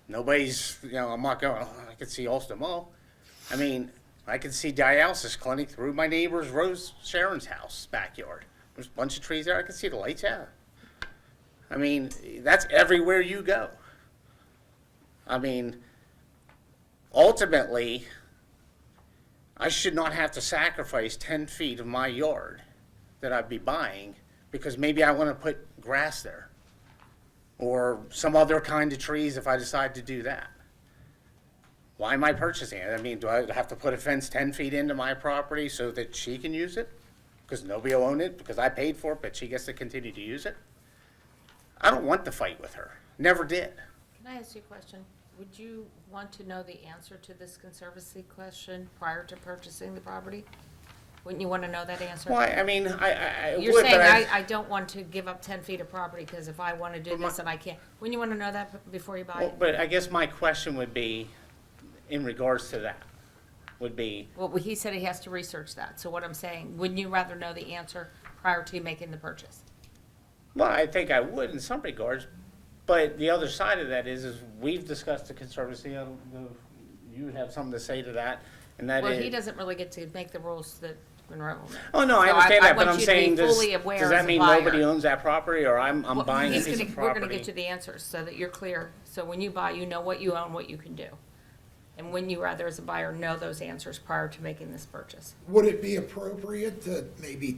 Nobody's, I'm not going, "Oh, I can see Alston Mall." I mean, I can see dialysis clinic through my neighbor's Rose Sharon's house backyard. There's a bunch of trees there. I can see the lights, yeah. I mean, that's everywhere you go. I mean, ultimately, I should not have to sacrifice 10 feet of my yard that I'd be buying because maybe I want to put grass there or some other kind of trees if I decide to do that. Why am I purchasing it? I mean, do I have to put a fence 10 feet into my property so that she can use it? Because nobody will own it, because I paid for it, but she gets to continue to use it? I don't want to fight with her. Never did. Can I ask you a question? Would you want to know the answer to this conservancy question prior to purchasing the property? Wouldn't you want to know that answer? Well, I mean, I You're would, saying, but I don't want to give up 10 feet of property because if I want to do this and I can't. Wouldn't you want to know that before you buy well, it? but I guess my question would be, in regards to that, would be, Well, he said he has to research that. So what I'm saying, wouldn't you rather know the answer prior to making the purchase? well, I think I would in some regards, but the other side of that is we've discussed the conservancy. I don't know if you would have something to say to that, and that Well, is. he doesn't really get to make the rules that Monroe will make. Oh, no, I So understand that, but want I'm you to be saying, fully aware does as that a mean buyer. nobody owns that property, or I'm Well, buying a he's piece gonna- of We're gonna property? get you the answers so that you're clear. So when you buy, you know what you own, what you can do. And when you rather, as a buyer, know those answers prior to making this purchase. Would it be appropriate to maybe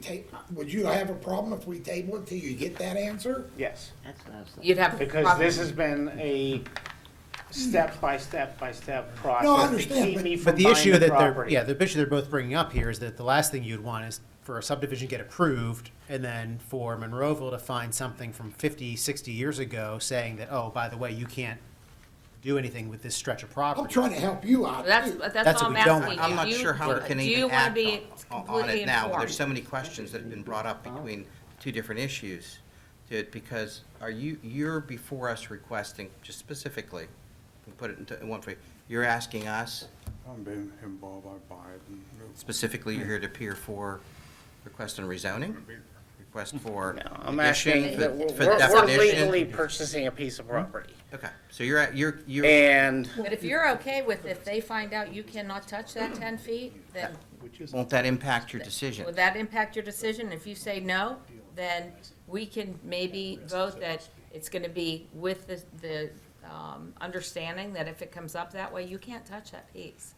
would you have a problem if we table it till you get that answer? Yes, You'd have. because probably- this has been a step by step process No, I to understand, keep but- me from But the buying issue the that property. the issue they're both bringing up here is that the last thing you'd want is for a subdivision to get approved and then for Monroeville to find something from 50, 60 years ago saying that, oh, by the way, you can't do anything with this stretch of property. I'm trying to help you out. That's too. That's all I'm what we don't asking. want. I'm not Do you- sure how we can do you even wanna act be on completely it now. informed? There's so many questions that have been brought up between two different issues to it, because you're before us requesting, just specifically, we put it into one way, you're asking us, I'm being involved, I buy it. specifically, you're here to appear for request on rezoning, request for No, I'm addition, asking that for we're definition. legally purchasing a piece of property. Okay, so you're, And But if you're okay with, if they find out you cannot touch that 10 feet, then won't that impact your decision? would that impact your decision? If you say no, then we can maybe vote that it's gonna be with the understanding that if it comes up that way, you can't touch that piece.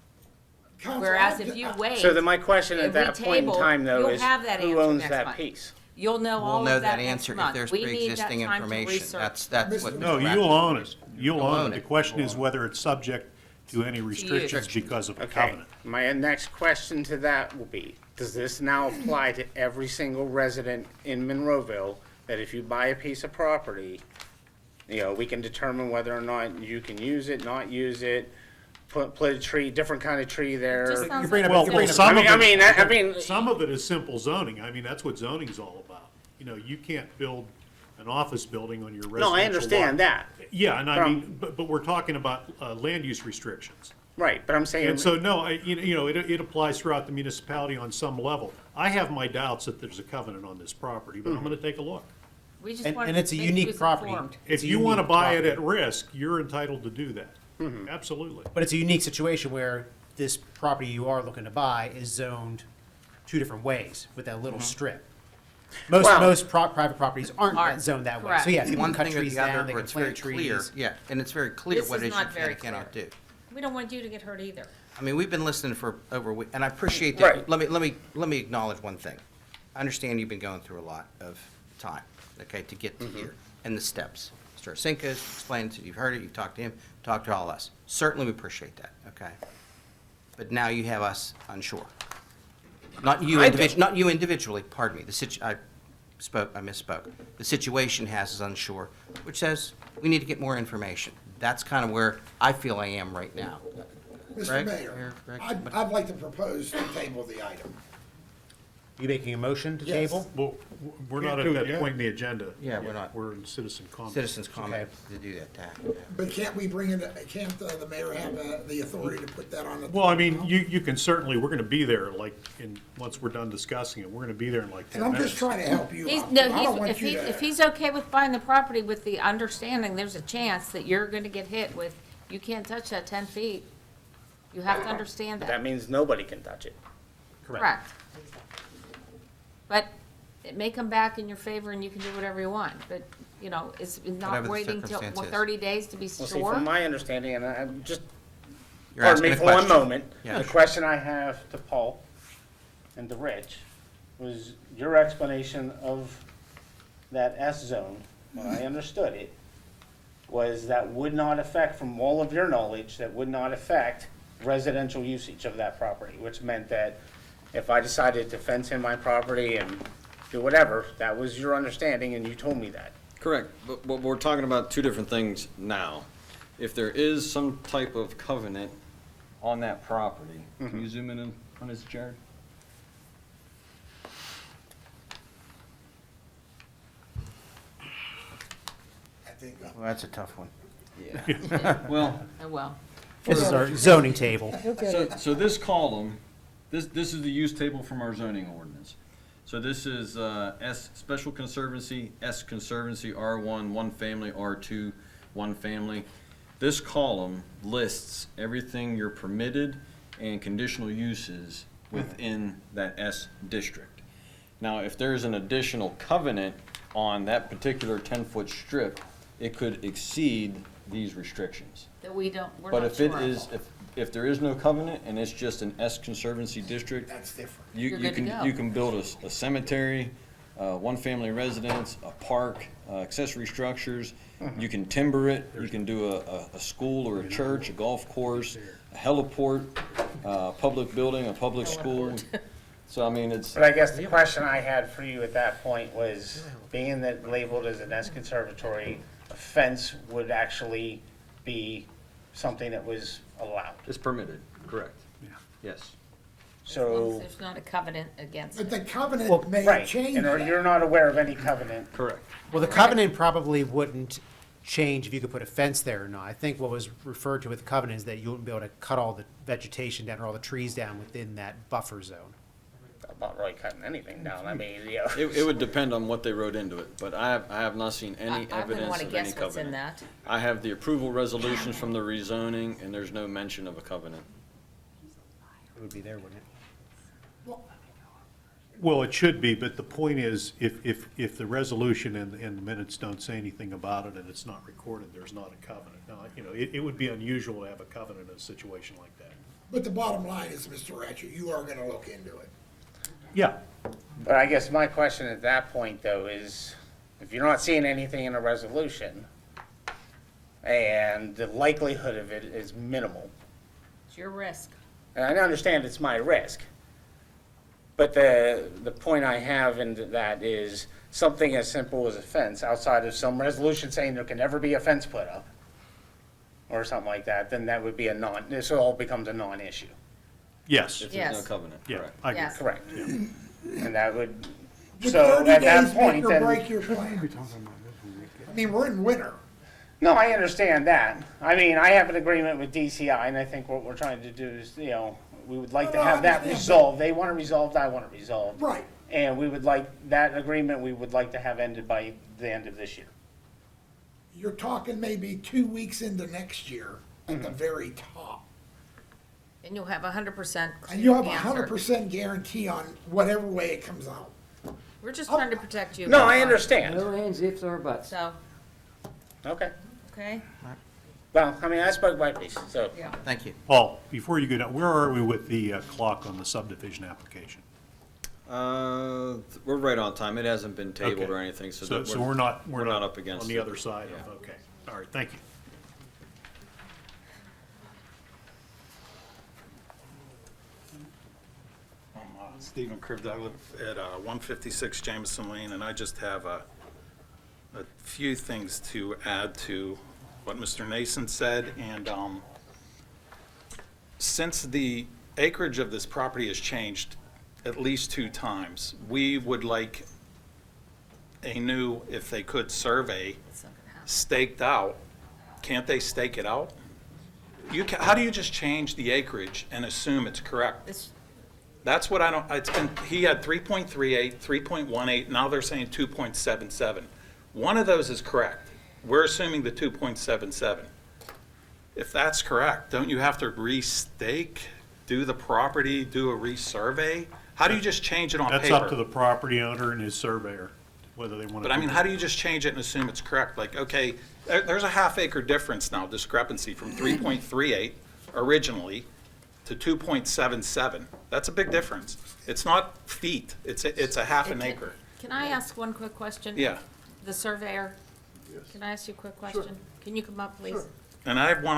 Counsel, Whereas I- if you wait. so then my question at and we that point in table, time, though, you'll is have that who answer owns next that month. piece? You'll know We'll all know of that that next answer if month. there's We need that pre-existing time to information. research. That's what. No, Mr. you'll own Ratcliffe it. is. You'll own it. The it. question is whether it's subject to any restrictions you. because of a Okay, covenant. my next question to that will be, does this now apply to every single resident in Monroeville, that if you buy a piece of property, we can determine whether or not you can use it, not use it, put a tree, different kind of tree there? Just sounds You bring like- up- Well, you bring up- some of I it- mean, Some of it is simple zoning. I mean, that's what zoning's all about. You can't build an office building on your residential no, I understand lot. that, Yeah, and I From- mean, but we're talking about land use restrictions. right, but I'm saying. And so, no, it applies throughout the municipality on some level. I have my doubts that there's a covenant on this property, but I'm gonna take a look. We just And, want and it's a to make unique who's property. informed. It's If a you wanna unique buy it property. at risk, you're entitled to do that. Mm-hmm. Absolutely. But it's a unique situation where this property you are looking to buy is zoned two different ways with that little strip. Most, Well- most private properties aren't Aren't, zoned that way. correct. So yeah, people One can cut thing or trees the other, down, they where can it's very plant clear, trees. yeah, and it's very clear This what is it is you not can very and cannot do. We don't want you to get hurt either. I mean, we've been listening for over a week, and I appreciate that. Right. Let me acknowledge one thing. I understand you've been going through a lot of time, okay, to get to here, and the steps. Mr. Osinka's explained it, you've heard it, you've talked to him, talked to all of us. Certainly, we appreciate that, okay? But now you have us unsure. Not you individually, pardon me. I misspoke. The situation has us unsure, which says we need to get more information. That's kind of where I feel I am right now. Mr. Greg? Mayor, Greg, I'd like to propose to table the item. You making a motion to Yes. table? Well, we're not at do it that yet. point in the agenda. Yeah, we're not. We're in citizen comment. Citizens comment to do that. But can't we bring in, can't the mayor have the authority to put that on the? Well, I mean, you can certainly, we're gonna be there, like, once we're done discussing it, we're gonna be there in like 10 And I'm minutes. just trying to help you He's, out. no, I don't want if you he, to- if he's okay with buying the property with the understanding, there's a chance that you're gonna get hit with, you can't touch that 10 feet. You have to understand That that. means nobody can touch it. Correct. But it may come back in your favor and you can do whatever you want, but, you know, it's Whatever not the waiting till, circumstance is. 30 days to be Well, see, sure. from my understanding, and I'm just, You're pardon me asking a for one question. moment. Yeah, The sure. question I have to Paul and to Rich was your explanation of that S zone, when I understood it, was that would not affect, from all of your knowledge, that would not affect residential usage of that property, which meant that if I decided to fence in my property and do whatever, that was your understanding, and you told me that. Correct, but we're talking about two different things now. If there is some type of covenant on that property, can you zoom in on this, Jared? I think, Well, that's a tough one. Yeah. Well, Oh, well. This is our zoning table. so this column, this is the use table from our zoning ordinance. So this is S, Special Conservancy, S Conservancy, R1, one family, R2, one family. This column lists everything you're permitted and conditional uses within that S district. Now, if there's an additional covenant on that particular 10-foot strip, it could exceed these restrictions. That we don't, we're But not if it sure is, of. if there is no covenant and it's just an S Conservancy district, that's different. You're good to go. you can build a cemetery, one-family residence, a park, accessory structures. You can timber it, you can do a school or a church, a golf course, a heliport, public building, a public school. So, I mean, it's, But I guess the question I had for you at that point was, being that labeled as an S conservatory, a fence would actually be something that was allowed. it's permitted, correct? Yes. As long as So, there's not a covenant against But it. the covenant Well, may right, change and that. you're not aware of any covenant. Correct. Well, the covenant probably wouldn't change if you could put a fence there or not. I think what was referred to with the covenant is that you wouldn't be able to cut all the vegetation down or all the trees down within that buffer zone. I'm not really cutting anything down, I mean, you know. It would depend on what they wrote into it, but I have not seen any I wouldn't evidence wanna of any guess what's in covenant. that. I have the approval resolutions from the rezoning, and there's no mention of a covenant. It would be there, wouldn't it? Well, it should be, but the point is, if the resolution and the minutes don't say anything about it and it's not recorded, there's not a covenant. Now, you know, it would be unusual to have a covenant in a situation like that. But the bottom line is, Mr. Ratcher, you are gonna look into it. Yeah, But I guess my question at that point, though, is if you're not seeing anything in a resolution, and the likelihood of it is minimal, It's your risk. and I understand it's my risk, but the point I have in that is something as simple as a fence, outside of some resolution saying there can never be a fence put up, or something like that, then that would be this all becomes a non-issue. yes, If there's no Yes. covenant, yeah, correct. I agree. Yes. Correct. And that would, Would so 30 at that days make point, or then. break your plan? I mean, we're in winter. No, I understand that. I mean, I have an agreement with DCI, and I think what we're trying to do is, you know, we would like to No, I have that understand, resolved. They want it resolved, I want it resolved. Right. And we would like, that agreement, we would like to have ended by the end of this year. You're talking maybe 2 weeks into next year at the very top. And you'll have 100% And you have a answer. 100% guarantee on whatever way it comes out. We're just trying to protect you. No, that's I all. understand. No ands, ifs, or buts. So, Okay. okay, Well, I mean, I spoke my piece, so. yeah. Thank you. Paul, before you go down, where are we with the clock on the subdivision application? We're right on time. It hasn't been tabled Okay. or anything, so. So, that so we're not up against on the it. other side Yeah. of, okay, all right, thank you. Stephen Krivd, I live at 156 Jameson Lane, and I just have a few things to add to what Mr. Nason said. And since the acreage of this property has changed at least 2 times. We would like a new, if they could, survey staked out. Can't they stake it out? How do you just change the acreage and assume it's correct? That's what I don't, he had 3.38, 3.18, now they're saying 2.77. One of those is correct. We're assuming the 2.77. If that's correct, don't you have to restake, do the property, do a resurvey? How do you just change it on paper? That's up to the property owner and his surveyor, whether they want to. But I mean, how do you just change it and assume it's correct? Like, okay, there's a half-acre difference now, discrepancy from 3.38 originally to 2.77. That's a big difference. It's not feet, it's a half an acre. Can I ask one quick question? Yeah. The surveyor, can I ask you a quick question? Can you come up, please? And I have one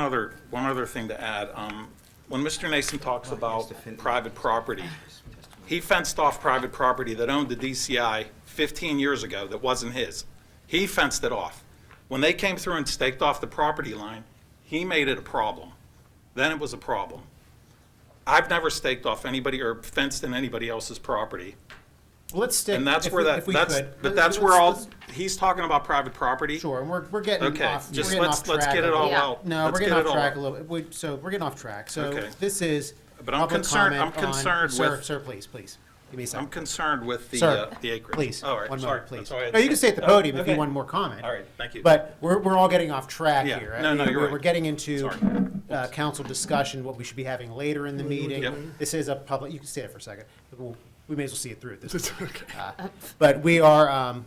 other thing to add. When Mr. Nason talks about private property, he fenced off private property that owned the DCI 15 years ago that wasn't his. He fenced it off. When they came through and staked off the property line, he made it a problem. Then it was a problem. I've never staked off anybody or fenced in anybody else's property. Well, let's stick. And that's if where we- that, if we that's, could, but that's where all, he's talking about private property. Sure, and we're getting Okay, off. just we're getting let's off track get it a all little. Yeah. out. No, Let's we're get getting it off all track out. a little bit. So we're getting off track. So Okay. this is But I'm public concerned- comment I'm concerned on, with- Sir, please, give me a I'm second. concerned with Sir, the acreage. please, All right, one sorry. moment, please. That's all I had No, to you can say. stay at the podium if you okay. want more comment. All right, thank you. But we're all getting off track Yeah. here. No, you're We're right. getting into Sorry. council discussion, what we should be having later in the meeting. Yep. This is a public, you can stay there for a second. We may as well see it through at this point. Okay. But we are,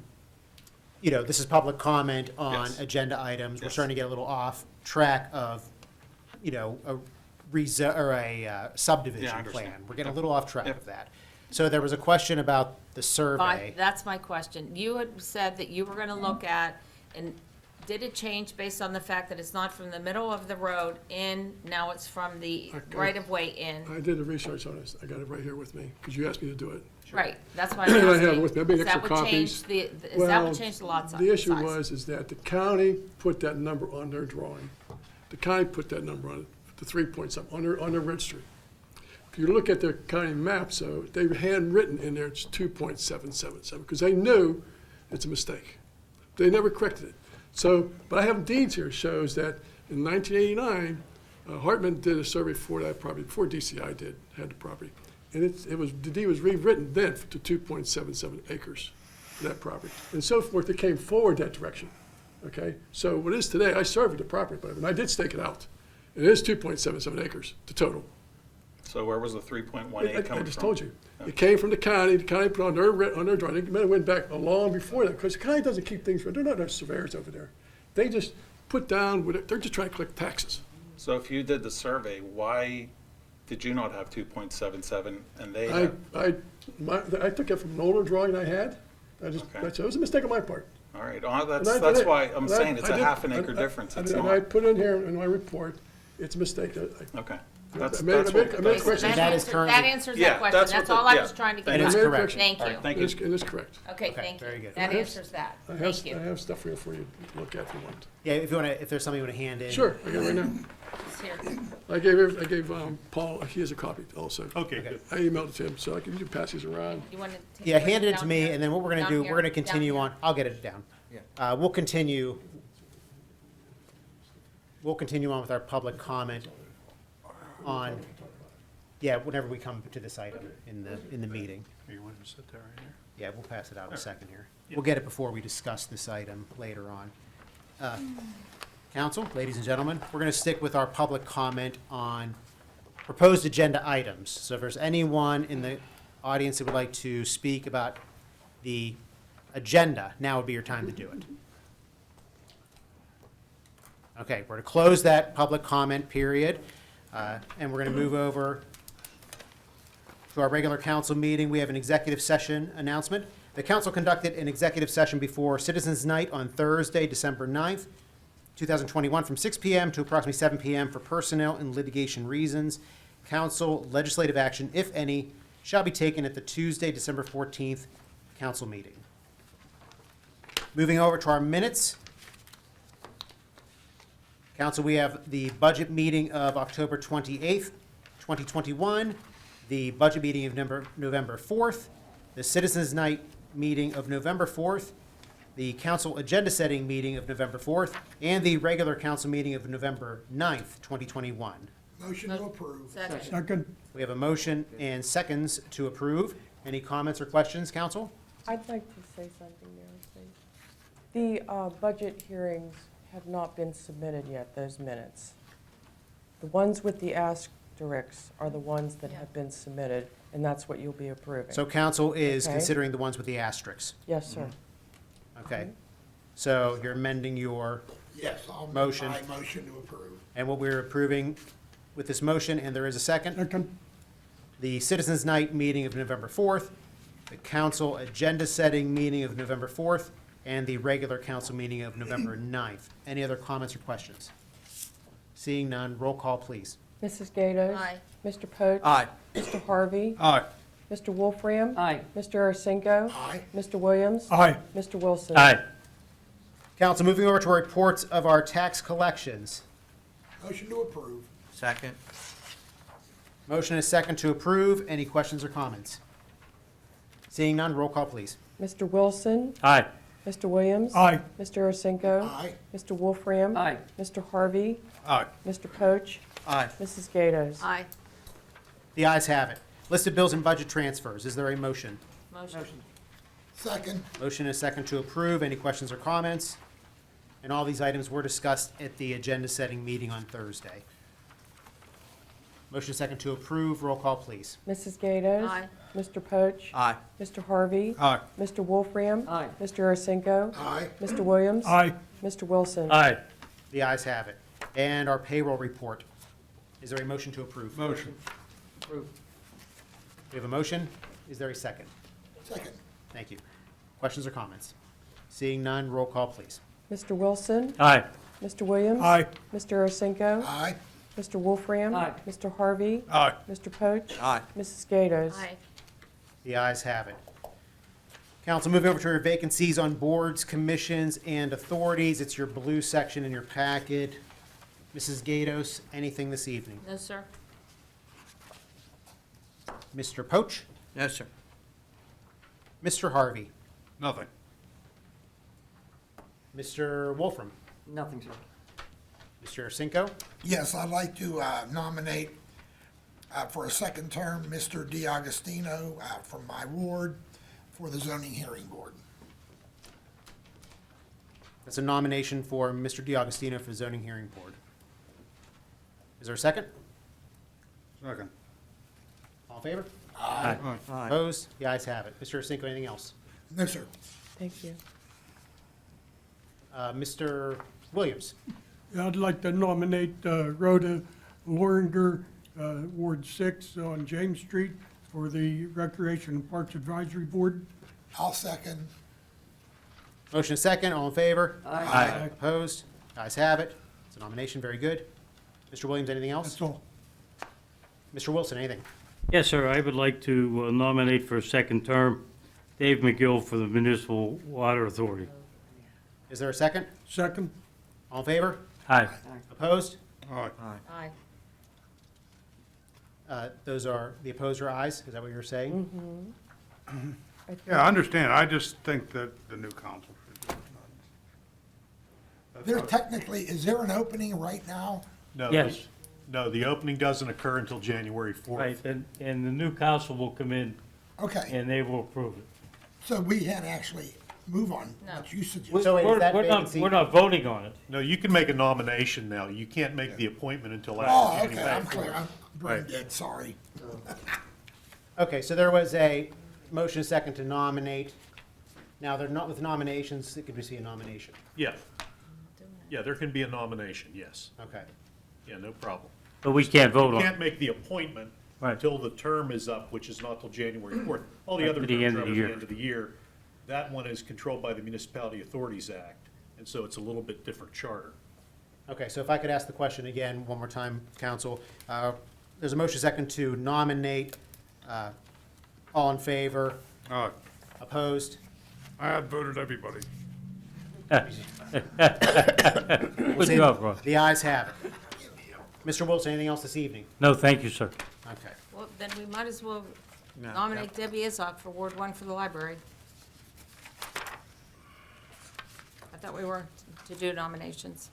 this is public comment on Yes. agenda items. We're Yes. starting to get a little off track of, a subdivision Yeah, I understand. plan. We're getting a little off track Yep. of that. So there was a question about the survey. That's my question. You had said that you were gonna look at, and did it change based on the fact that it's not from the middle of the road in, now it's from the Okay. right-of-way in? I did the research on this. I got it right here with me, because you asked me to do it. Right, that's why I'm I have it asking. with me. I made Is that extra what changed copies. the, is that Well, what changed the lot size? The issue is that the county put that number on their drawing. The county put that number on it, the 3-point-something, on their registry. If you look at their county map, so they've handwritten in there, it's 2.777, because they knew it's a mistake. They never corrected it. So, but I have deeds here, shows that in 1989, Hartman did a survey for that property, before DCI had the property. And the deed was rewritten then to 2.77 acres for that property. And so forth, it came forward that direction, okay? So what it is today, I surveyed the property, and I did stake it out. It is 2.77 acres, the total. So where was the 3.18 coming from? I just told you. It came from the county put on their drawing. It went back long before that, because the county doesn't keep things, they're not our surveyors over there. They just put down, they're just trying to collect taxes. So if you did the survey, why did you not have 2.77 and they I, have? I took it from an older drawing I had. Okay. It was a mistake on my part. All right, And that's I did- why I'm and saying it's I a did- half an acre and difference. It's And I not. put in here in my report, it's a mistake. Okay. I That's made- I what. made- I made that's- corrections. That is That currently- answers Yeah, that question. that's That's what all the- I yeah. was trying to That get is at. correct. Thank All you. right, thank It you. is correct. Okay, Okay, thank you. very good. That I have- answers that. I Thank you. have stuff here for you to look at if you want. Yeah, if there's something you want to hand in. Sure, I got it right now. It's here. I gave Paul, he has a copy also. Okay, good. I emailed it to him, so you can pass these around. You want to take? Yeah, put hand it to down me, here? and then what we're gonna Down do, here? we're gonna Down continue here? on, I'll get it down. We'll continue on with our public comment on, whenever we come to this item in the meeting. You want to sit there right here? Yeah, we'll pass it out in a second here. We'll get it before we discuss this item later on. Council, ladies and gentlemen, we're going to stick with our public comment on proposed agenda items. So if there's anyone in the audience that would like to speak about the agenda, now would be your time to do it. Okay, we're to close that public comment period, and we're going to move over to our regular council meeting. We have an executive session announcement. The council conducted an executive session before Citizens Night on Thursday, December 9th, 2021, from 6 p.m. to approximately 7 p.m. for personnel and litigation reasons. Council legislative action, if any, shall be taken at the Tuesday, December 14th council meeting. Moving over to our minutes. Council, we have the budget meeting of October 28th, 2021, the budget meeting of November 4th, the Citizens Night meeting of November 4th, the council agenda setting meeting of November 4th, and the regular council meeting of November 9th, 2021. Motion to approve. Second. Second. We have a motion and seconds to approve. Any comments or questions, council? I'd like to say something there, please. The budget hearings have not been submitted yet, those minutes. The ones with the asterisks are the ones that have been submitted, and that's what you'll be approving. So council is Okay. considering the ones with the asterisks. Yes, sir. Okay. So you're amending your, Yes, I'll make Motion. my motion to approve. and what we're approving with this motion, and there is a second, Second. the Citizens Night meeting of November 4th, the council agenda setting meeting of November 4th, and the regular council meeting of November 9th. Any other comments or questions? Seeing none, roll call, please. Mrs. Gatos? Aye. Mr. Poach? Aye. Mr. Harvey? Aye. Mr. Wolfram? Aye. Mr. Arsenko? Aye. Mr. Williams? Aye. Mr. Wilson? Council, moving over to reports of our tax collections. Motion to approve. Second. Motion is second to approve. Any questions or comments? Seeing none, roll call, please. Mr. Wilson? Aye. Mr. Williams? Aye. Mr. Arsenko? Aye. Mr. Wolfram? Aye. Mr. Harvey? Aye. Mr. Poach? Aye. Mrs. Gatos? Aye. The ayes have it. Listed bills and budget transfers. Is there a motion? Motion. Second. Motion is second to approve. Any questions or comments? And all these items were discussed at the agenda-setting meeting on Thursday. Motion is second to approve. Roll call, please. Mrs. Gatos? Aye. Mr. Poach? Aye. Mr. Harvey? Aye. Mr. Wolfram? Aye. Mr. Arsenko? Aye. Mr. Williams? Aye. Mr. Wilson? Aye. The ayes have it. And our payroll report. Is there a motion to approve? Motion. Approve. We have a motion. Is there a second? Second. Thank you. Questions or comments? Seeing none, roll call, please. Mr. Wilson? Aye. Mr. Williams? Aye. Mr. Arsenko? Aye. Mr. Wolfram? Aye. Mr. Harvey? Aye. Mr. Poach? Aye. Mrs. Gatos? Aye. The ayes have it. Council, moving over to our vacancies on boards, commissions, and authorities. It's your blue section in your packet. Mrs. Gatos, anything this evening? No, sir. Mr. Poach? No, sir. Mr. Harvey? Nothing. Mr. Wolfram? Nothing, sir. Mr. Arsenko? Yes, I'd like to nominate for a second term, Mr. DiAgostino from my ward for the zoning hearing board. That's a nomination for Mr. DiAgostino for zoning hearing board. Is there a second? Second. All in favor? Aye. Opposed? The ayes have it. Mr. Arsenko, anything else? No, sir. Thank you. Mr. Williams? I'd like to nominate Rhoda Loringer, Ward 6 on James Street for the Recreation and Parks Advisory Board. I'll second. Motion is second. All in favor? Aye. Opposed? Ayes have it. It's a nomination. Very good. Mr. Williams, anything else? That's all. Mr. Wilson, anything? Yes, sir. I would like to nominate for a second term Dave McGill for the Municipal Water Authority. Is there a second? Second. All in favor? Aye. Opposed? Aye. Aye. Those are, the opposed are ayes? Is that what you're saying? Yeah, I understand. I just think that the new council should do it. There technically, is there an opening right now? No. Yes. No, the opening doesn't occur until January 4th. Right, and the new council will come in Okay, and they will approve it. so we can't actually move on No. what you suggest. So is that We're not, vacancy? we're not voting on it. No, you can make a nomination now. You can't make the appointment until Oh, after okay, January I'm clear. 4th. I'm brain Right. dead, sorry. Okay, so there was a motion second to nominate. Now, they're not with nominations, it could just be a nomination. Yeah. Yeah, there can be a nomination, yes. Okay. Yeah, no problem. But we can't vote You on can't it. make the appointment Right. until the term is up, which is not till January 4th. All the Right, other to the terms end are of up the at year. the end of the year. That one is controlled by the Municipality Authorities Act, and so it's a little bit different charter. Okay, so if I could ask the question again, one more time, council. There's a motion second to nominate. All in favor? Aye. Opposed? I outvoted everybody. Good job, Ross. The ayes have it. Mr. Wilson, anything else this evening? No, thank you, sir. All Okay. Well, then we might as well No. nominate Debbie Izok for Ward 1 for the library. I thought we were to do nominations.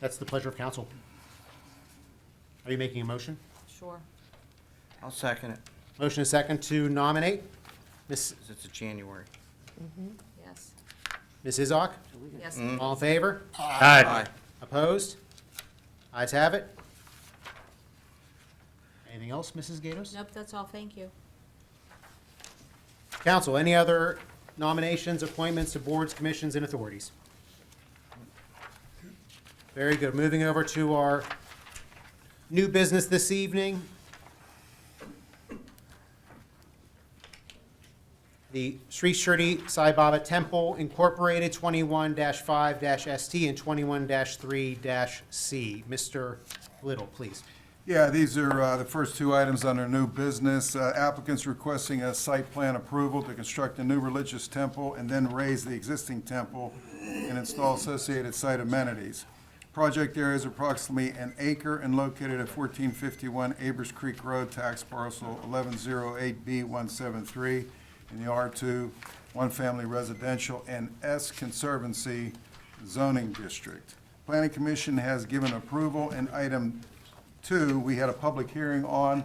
That's the pleasure of council. Are you making a motion? Sure. I'll second it, Motion is second to nominate. Miss 'cause it's a January. Yes. Ms. Izok? Yes. All in favor? Aye. Opposed? Ayes have it. Anything else, Mrs. Gatos? Nope, that's all. Thank you. Council, any other nominations, appointments to boards, commissions, and authorities? Very good. Moving over to our new business this evening. The Sri Shirdi Sai Baba Temple Incorporated, 21-5-ST and 21-3-C. Mr. Little, please. Yeah, these are the first two items under new business. Applicants requesting a site plan approval to construct a new religious temple and then raise the existing temple and install associated site amenities. Project area is approximately an acre and located at 1451 Abers Creek Road, tax parcel 1108B173 in the R2, one-family residential and S Conservancy zoning district. Planning Commission has given approval, and item 2, we had a public hearing on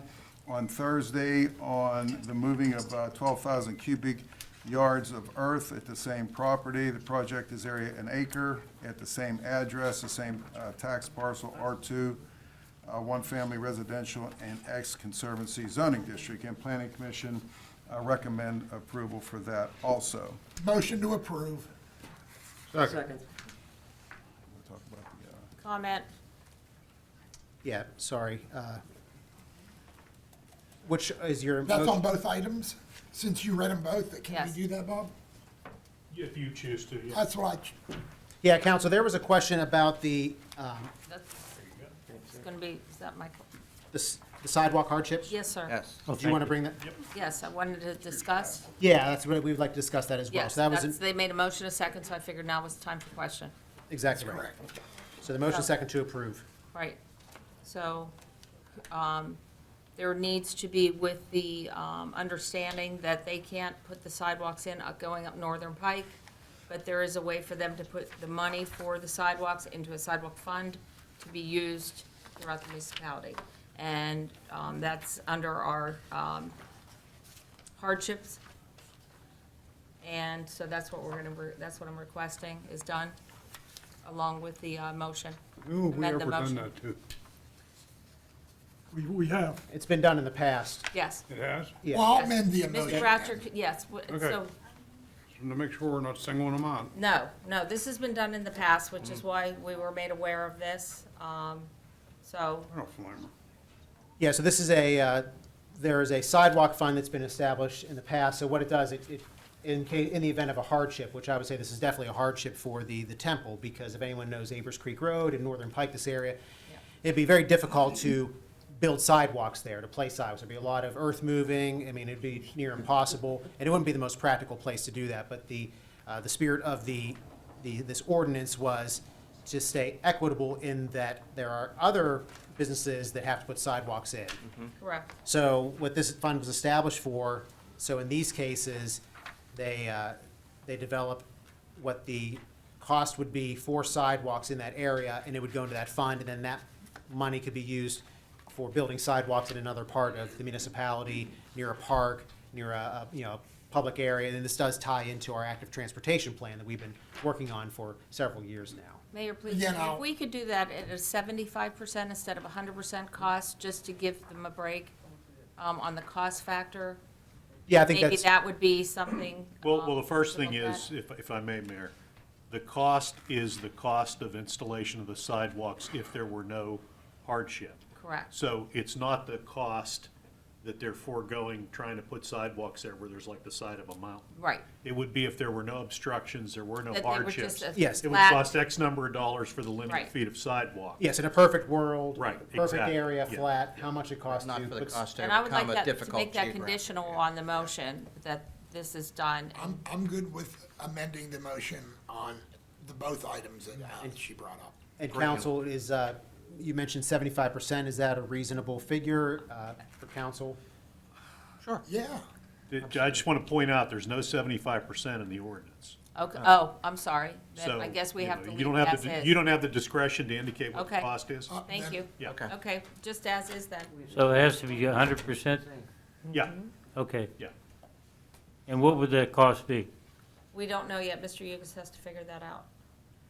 Thursday on the moving of 12,000 cubic yards of earth at the same property. The project is area an acre at the same address, the same tax parcel, R2, one-family residential and X Conservancy zoning district. And Planning Commission recommend approval for that also. Motion to approve. Second. We'll talk about the, Comment. Yeah, sorry. Which is your? That's on both items, since you read them both. Can Yes. we do that, Bob? If you choose to, yeah. That's what Yeah, counsel, there was a question about the That's, it's going to be, is that my, the sidewalk hardships? yes, sir. Yes. Do you want to bring that? Yes, I wanted to discuss. Yeah, that's what we'd like to discuss that as well. Yes, So that was that's, they made a motion a second, so I figured now was the time for question. exactly right. correct. So the motion is second to approve. Right. So, there needs to be with the, understanding that they can't put the sidewalks in going up Northern Pike, but there is a way for them to put the money for the sidewalks into a sidewalk fund to be used throughout the municipality. And, that's under our, hardships. And so that's what that's what I'm requesting is done, along with the, motion. Ooh, we Amend the ever done motion. that too? We have. It's been done in the past. Yes. It has? Yeah. Well, I'll Yes. amend the Mr. motion. Croucher, yes, Okay. so, Just to make sure we're not singling them out. no, this has been done in the past, which is why we were made aware of this. So, I don't flamer. Yeah, so this is there is a sidewalk fund that's been established in the past. So what it does, in the event of a hardship, which I would say this is definitely a hardship for the temple, because if anyone knows Abers Creek Road and Northern Pike, this area, it'd be very difficult to build sidewalks there, to place sidewalks. There'd be a lot of earth moving. I mean, it'd be near impossible, and it wouldn't be the most practical place to do that. But the spirit of this ordinance was to stay equitable in that there are other businesses that have to put sidewalks in. correct. So what this fund was established for, so in these cases, they develop what the cost would be for sidewalks in that area, and it would go into that fund, and then that money could be used for building sidewalks in another part of the municipality, near a park, near a public area. And this does tie into our active transportation plan that we've been working on for several years now. Mayor, please, Yeah, no. if we could do that at a 75% instead of 100% cost, just to give them a break on the cost factor, Yeah, I think maybe that's, that would be something. Well, the first to thing look is, at. if I may, Mayor, the cost is the cost of installation of the sidewalks if there were no hardship. Correct. So it's not the cost that they're foregoing trying to put sidewalks there where there's like the side of a mountain. Right. It would be if there were no obstructions, there were no That they were hardships. just a Yes. It would flat- cost X number of dollars for the linear Right. feet of sidewalk. yes, in a perfect world. Right, Perfect exactly, area, yeah. flat, how much it costs to Not for the put cost to And I would like overcome a that, to difficult make that geographic conditional area. on the motion, that this is done. I'm good with amending the motion on the both items that she brought up. And council is you mentioned 75%. Is that a reasonable figure for council? Yeah. I just want to point out, there's no 75% in the ordinance. Okay, oh, I'm sorry. Then So, I guess we you have know, to you leave don't it have as the is. You don't have the discretion to indicate what the Okay. cost is. Thank you. Yeah. Okay. Okay, just as is then. So it has to be 100%? Yeah, Okay. yeah. And what would that cost be? We don't know yet. Mr. Yugas has to figure that out.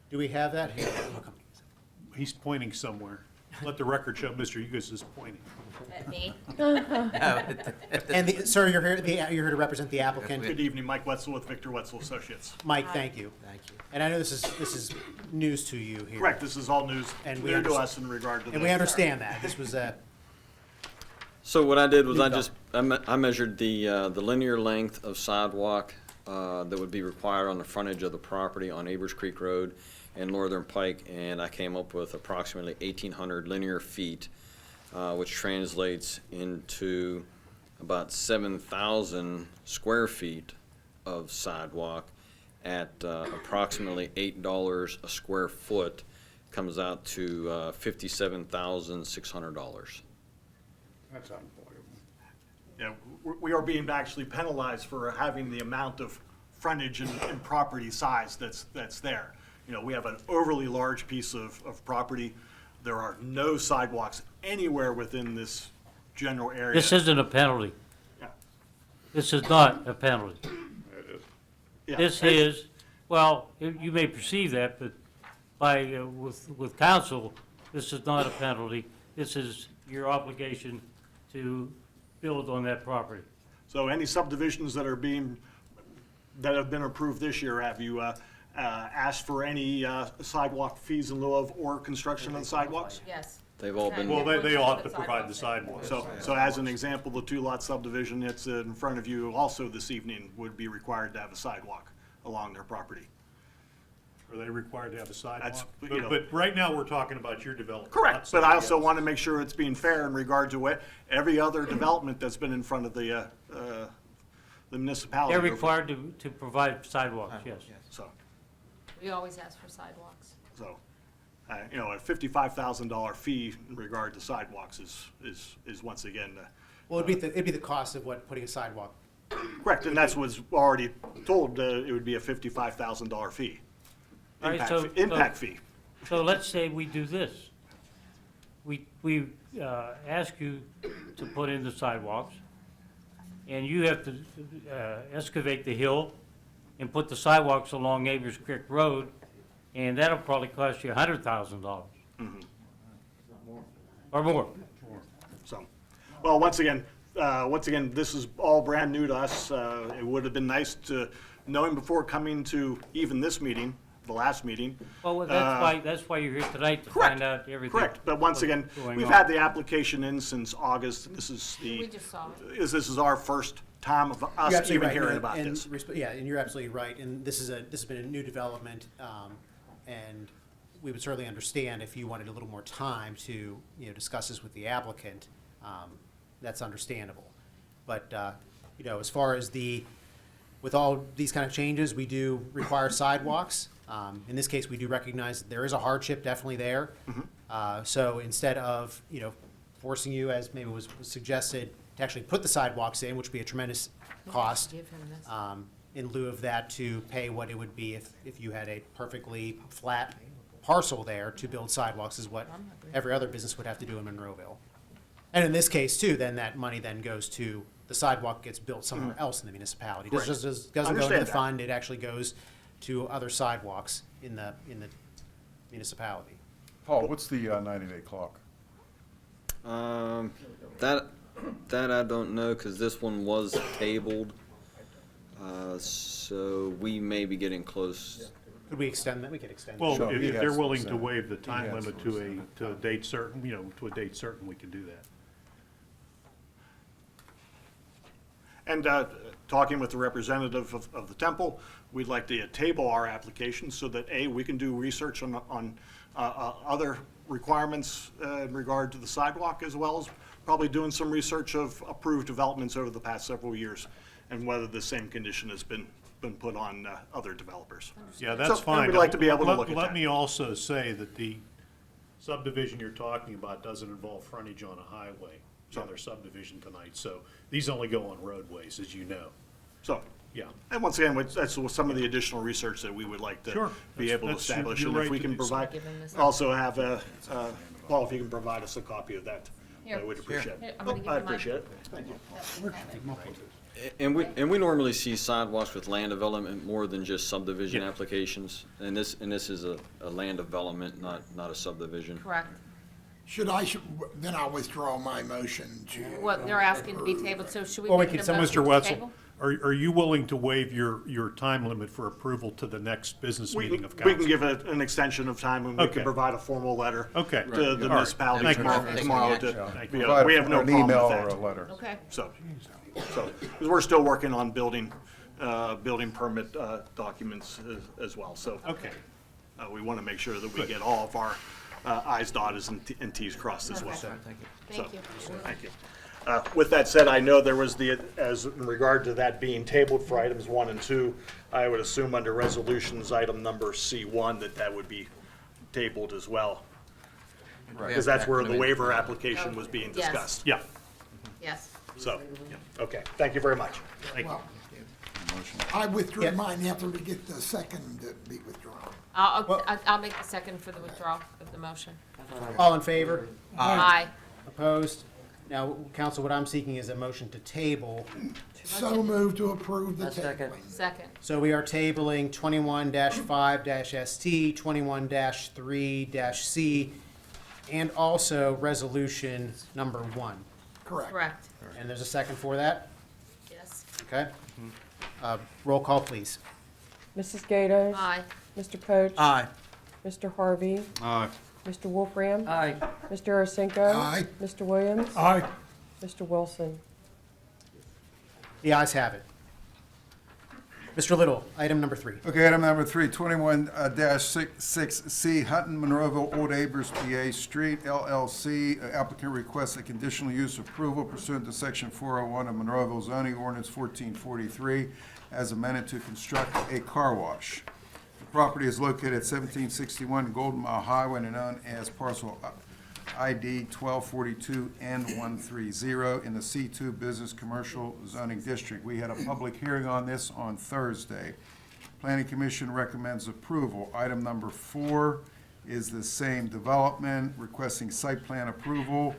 Do we have that? Here. He's pointing somewhere. Let the record show Mr. Yugas is pointing. At me? And sir, you're here to represent the applicant. Good evening, Mike Wetzel with Victor Wetzel Associates. Mike, thank you. Thank you. And I know this is news to you here. Correct, this is all news, And we new to underst- us in regard to And we this. understand that. This was a, So what I did was I measured the linear length of sidewalk that would be required on the frontage of the property on Avers Creek Road and Northern Pike, and I came up with approximately 1,800 linear feet, which translates into about 7,000 square feet of sidewalk at approximately $8 a square foot, comes out to $57,600. That's unbelievable. Yeah, we are being actually penalized for having the amount of frontage and property size that's there. You know, we have an overly large piece of property. There are no sidewalks anywhere within this general area. This isn't a penalty. Yeah. This is not a penalty. Yeah. This is, well, you may perceive that, but with council, this is not a penalty. This is your obligation to build on that property. So any subdivisions that have been approved this year, have you asked for any sidewalk fees in lieu of or construction of the sidewalks? Yes. They've all been, Well, they all have to provide the sidewalks. So as an example, the two-lot subdivision that's in front of you also this evening would be required to have a sidewalk along their property. Are they required to have a sidewalk? you know- But right now, we're talking about your development. Correct, not but I somebody also else. want to make sure it's being fair in regard to every other development that's been in front of the municipality. They're required to provide sidewalks, yes. So, We always ask for sidewalks. you know, a $55,000 fee in regard to sidewalks is once again, well, it'd be the cost of what, putting a sidewalk. correct, and that's what's already told, it would be a $55,000 fee. All right, Impact fee. So let's say we do this. We ask you to put in the sidewalks, and you have to excavate the hill and put the sidewalks along Avers Creek Road, and that'll probably cost you $100,000. Or more. So, well, once again, this is all brand new to us. It would have been nice to, knowing before coming to even this meeting, the last meeting. Well, that's why you're here tonight, to Correct. find out everything. Correct, but once what's again, going we've on. had the application in since August. This is We just saw it. this is our first time of You're us absolutely even right, hearing and- about and this. Yeah, and you're absolutely right, and this has been a new development, and we would certainly understand if you wanted a little more time to, discuss this with the applicant, that's understandable. But, as far as with all these kind of changes, we do require sidewalks. In this case, we do recognize that there is a hardship definitely there. So instead of, forcing you, as maybe was suggested, to actually put the sidewalks in, which would be a tremendous cost, Give him this. in lieu of that, to pay what it would be if you had a perfectly flat parcel there to build sidewalks, is what every other business would have to do in Monroeville. And in this case too, then that money then goes to, the sidewalk gets built somewhere else in the municipality. It Correct. doesn't go into Understand the that. fund, it actually goes to other sidewalks in the municipality. Paul, what's the 90-day clock? that I don't know, because this one was tabled. So we may be getting close. Could we extend that? We could extend Well, that. Sure, he if has they're to willing to send. waive the time has limit to to a date certain, to a date certain, we can do that. And talking with the representative of the temple, we'd like to table our application so that, A, we can do research on other requirements in regard to the sidewalk, as well as probably doing some research of approved developments over the past several years, and whether the same condition has been put on other developers. Yeah, So, that's and fine. we'd like to be able to look at Let that. me also say that the subdivision you're talking about doesn't involve frontage on a highway. It's on their subdivision tonight, so these only go on roadways, as you know. So, Yeah. and once again, that's some of the additional research that we would like to Sure. be able to That's- establish. you're And if right we to can do so. provide, Give him this. also have, Paul, if you can provide us a copy of that, Here. I would appreciate Here, it. I'm gonna give I you mine. appreciate it. Thank you. And we normally see sidewalks with land development more than just subdivision Yeah. applications. And this is a land development, not a subdivision. Correct. Then I'll withdraw my motion to. What, they're asking to be tabled, so should we Well, make wait, it a so motion Mr. to Wetzel, table? are you willing to waive your time limit for approval to the next business We meeting of can council? give it an extension of time, and we Okay. can provide a formal letter Okay. to All the right. municipality Thank you. tomorrow to, Thank you. yeah, we have no An problem email with or a that. letter. Okay. So, 'cause we're still working on building permit documents as well, so. Okay. We want to make sure that we get all of our i's dotted and t's crossed as well. Thank you. Thank you. With that said, I know there was as in regard to that being tabled for items 1 and 2, I would assume under resolutions, item number C1, that would be tabled as well. Because that's where the waiver application was being Yes. discussed. Yeah. Yes. So, okay, thank you very much. Thank you. Well, I withdrew mine after we get the second to be withdrawn. I'll make the second for the withdrawal of the motion. All in favor? Aye. Opposed? Now, council, what I'm seeking is a motion to table. So moved to approve the A second. tabling. Second. So we are tabling 21-5-ST, 21-3-C, and also resolution number 1. Correct. Correct. And there's a second for that? Yes. Okay. Roll call, please. Mrs. Gatos? Aye. Mr. Poach? Aye. Mr. Harvey? Aye. Mr. Wolfram? Aye. Mr. Arasinko? Aye. Mr. Williams? Aye. Mr. Wilson? The ayes have it. Mr. Little, item number 3. Okay, item number 3, 21-6C, Hutton, Monroeville, Old Abers, PA Street, LLC. Applicant requests a conditional use approval pursuant to Section 401 of Monroeville zoning ordinance 1443 as amended to construct a car wash. The property is located at 1761 Golden Mile Highway and known as parcel ID 1242N130 in the C2 Business Commercial Zoning District. We had a public hearing on this on Thursday. Planning Commission recommends approval. Item number 4 is the same development, requesting site plan approval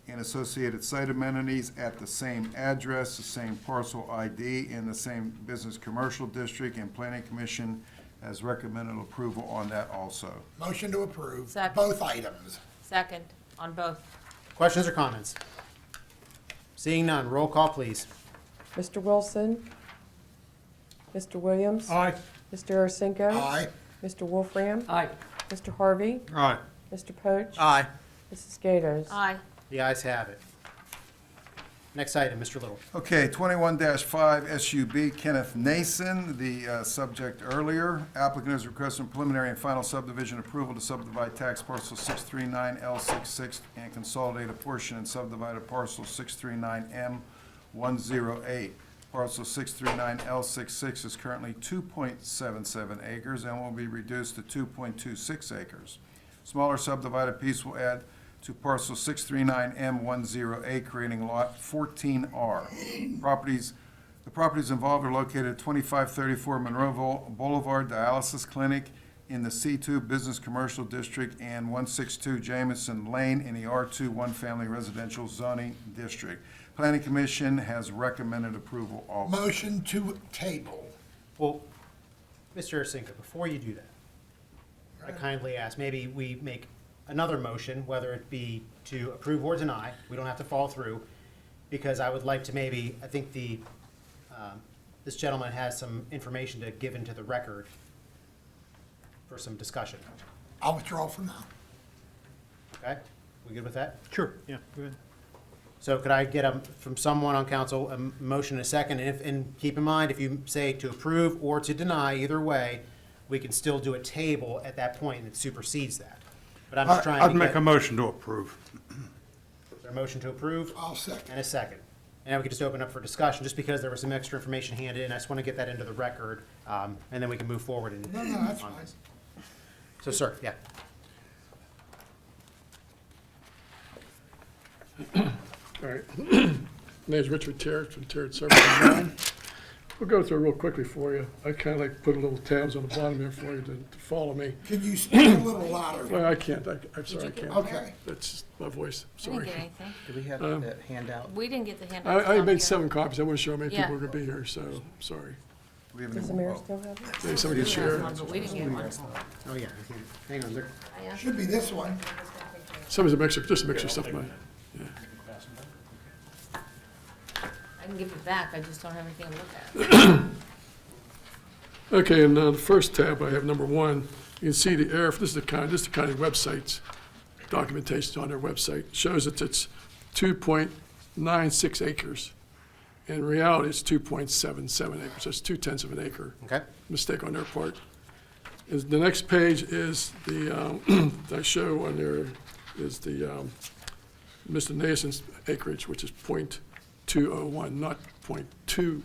and associated site amenities at the same address, the same parcel ID, in the same Business Commercial District, and Planning Commission has recommended approval on that also. Motion to approve. Second. Both items. Second on both. Questions or comments? Seeing none, roll call, please. Mr. Wilson? Mr. Williams? Aye. Mr. Arasinko? Aye. Mr. Wolfram? Aye. Mr. Harvey? Aye. Mr. Poach? Aye. Mrs. Gatos? Aye. The ayes have it. Next item, Mr. Little. Okay, 21-5 SUB Kenneth Nason, the subject earlier. Applicant is requesting preliminary and final subdivision approval to subdivide tax parcel 639L66 and consolidate a portion and subdivide a parcel 639M108. Parcel 639L66 is currently 2.77 acres and will be reduced to 2.26 acres. Smaller subdivided piece will add to parcel 639M10A, creating lot 14R. The properties involved are located at 2534 Monroeville Boulevard Dialysis Clinic in the C2 Business Commercial District and 162 Jamison Lane in the R2 One-Family Residential Zoning District. Planning Commission has recommended approval also. Motion to table. Well, Mr. Arasinko, before you do that, I kindly ask, maybe we make another motion, whether it be to approve or deny, we don't have to follow through, because I would like to maybe, I think this gentleman has some information to give into the record for some discussion, I'll withdraw from now. okay? We good with that? Sure, yeah, go ahead. So could I get from someone on council, a motion and a second, and keep in mind, if you say to approve or to deny, either way, we can still do a table at that point, and it supersedes that. But I'm just trying to I'd make get, a motion to approve. is there a motion to approve? I'll second. And a second. And now we can just open up for discussion, just because there was some extra information handed in, I just want to get that into the record, and then we can move forward. No, that's fine. So, sir, yeah. All right. My name's Richard Terrett from Terrett Service Design. We'll go through it real quickly for you. I kind of like put little tabs on the bottom here for you to follow me. Can you speak a little louder? Well, I can't. I'm sorry, I can't. Okay. That's just my voice. I didn't Sorry. get anything. Do we have that handout? We didn't get the handout. I made 7 copies. I want to show how many Yeah. people are going to be here, so sorry. Does the mayor still have it? Maybe somebody can share. But we didn't get one. Oh, yeah, hang on, there. Should be this one. Some of the mixture, just a mixture of stuff. I can give it back, I just don't have anything to look at. Okay, and the first tab, I have number 1. You can see the error. This is the county website's documentation on their website. Shows that it's 2.96 acres. In reality, it's 2.77 acres. That's 2/10 of an acre. Okay, Mistake on their part. The next page is the, I show on there is the Mr. Nason's acreage, which is .201, not .22,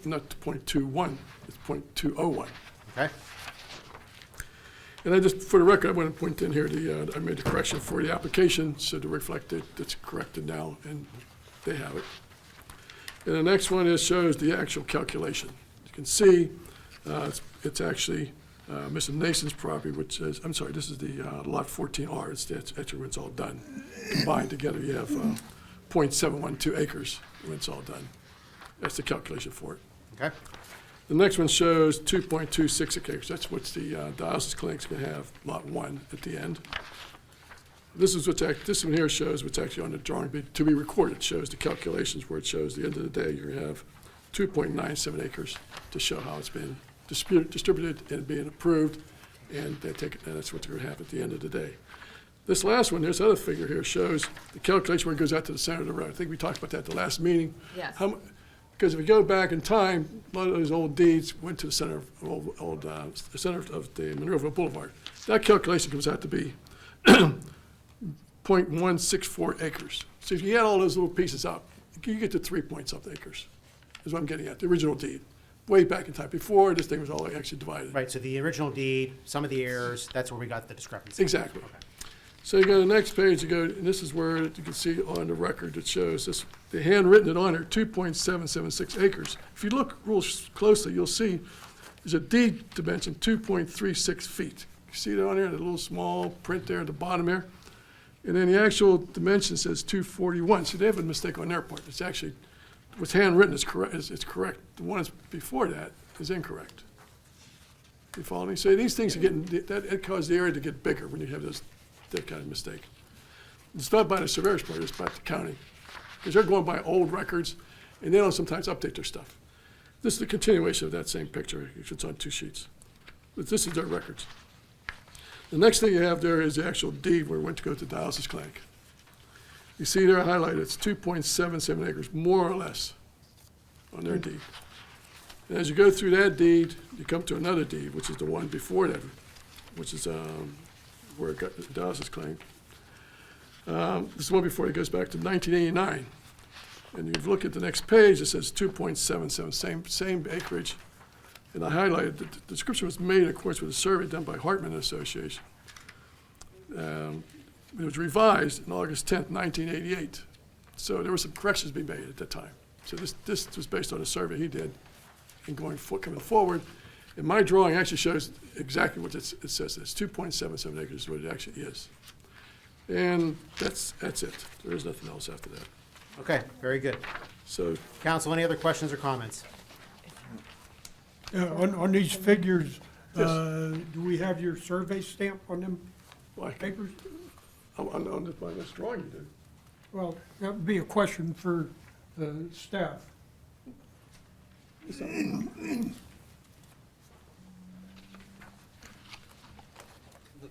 not .21, it's .201. okay, And I just, for the record, I want to point in here, I made the correction for the application, so to reflect it, it's corrected now, and they have it. And the next one shows the actual calculation. You can see, it's actually Mr. Nason's property, which is, I'm sorry, this is the lot 14R, that's actually when it's all done. Combined together, you have .712 acres when it's all done. That's the calculation for it. okay, The next one shows 2.26 acres. That's what the dialysis clinic's gonna have, lot 1 at the end. This one here shows what's actually on the drawing to be recorded. It shows the calculations where it shows the end of the day, you're gonna have 2.97 acres to show how it's been distributed and being approved, and that's what they're gonna have at the end of the day. This last one, this other figure here shows the calculation where it goes out to the center of the road. I think we talked about that at the last meeting. Yes. Because if we go back in time, a lot of those old deeds went to the center of the center of the Monroeville Boulevard. That calculation comes out to be 0.164 acres. So if you add all those little pieces up, you get to 3-point-something acres, is what I'm getting at, the original deed. Way back in time, before this thing was all actually divided. right, so the original deed, some of the errors, that's where we got the discrepancy. Exactly. So you go to the next page, and this is where you can see on the record, it shows this, they handwritten it on there, 2.776 acres. If you look real closely, you'll see there's a deed dimension, 2.36 feet. You see that on there, the little small print there at the bottom there? And then the actual dimension says 241. So they have a mistake on their part. It's actually, what's handwritten is correct. It's correct. The one that's before that is incorrect. You follow me? So these things are getting, it causes the area to get bigger when you have that kind of mistake. It's not by the surveyor's part, it's by the county. Because they're going by old records, and they don't sometimes update their stuff. This is the continuation of that same picture. It's on 2 sheets. But this is their records. The next thing you have there is the actual deed where it went to go to dialysis clinic. You see there highlighted, it's 2.77 acres, more or less, on their deed. And as you go through that deed, you come to another deed, which is the one before that, which is where it got the dialysis clinic. This is the one before it goes back to 1989. And you look at the next page, it says 2.77, same acreage. And I highlighted that the description was made in accordance with a survey done by Hartman Association. It was revised on August 10th, 1988. So there were some corrections being made at that time. So this was based on a survey he did and coming forward. And my drawing actually shows exactly what it says. It's 2.77 acres is what it actually is. And that's it. There is nothing else after that. Okay, very good. So Council, any other questions or comments? On these figures, do we have your survey stamp on them Why? papers? on this drawing you did. Well, that would be a question for the staff.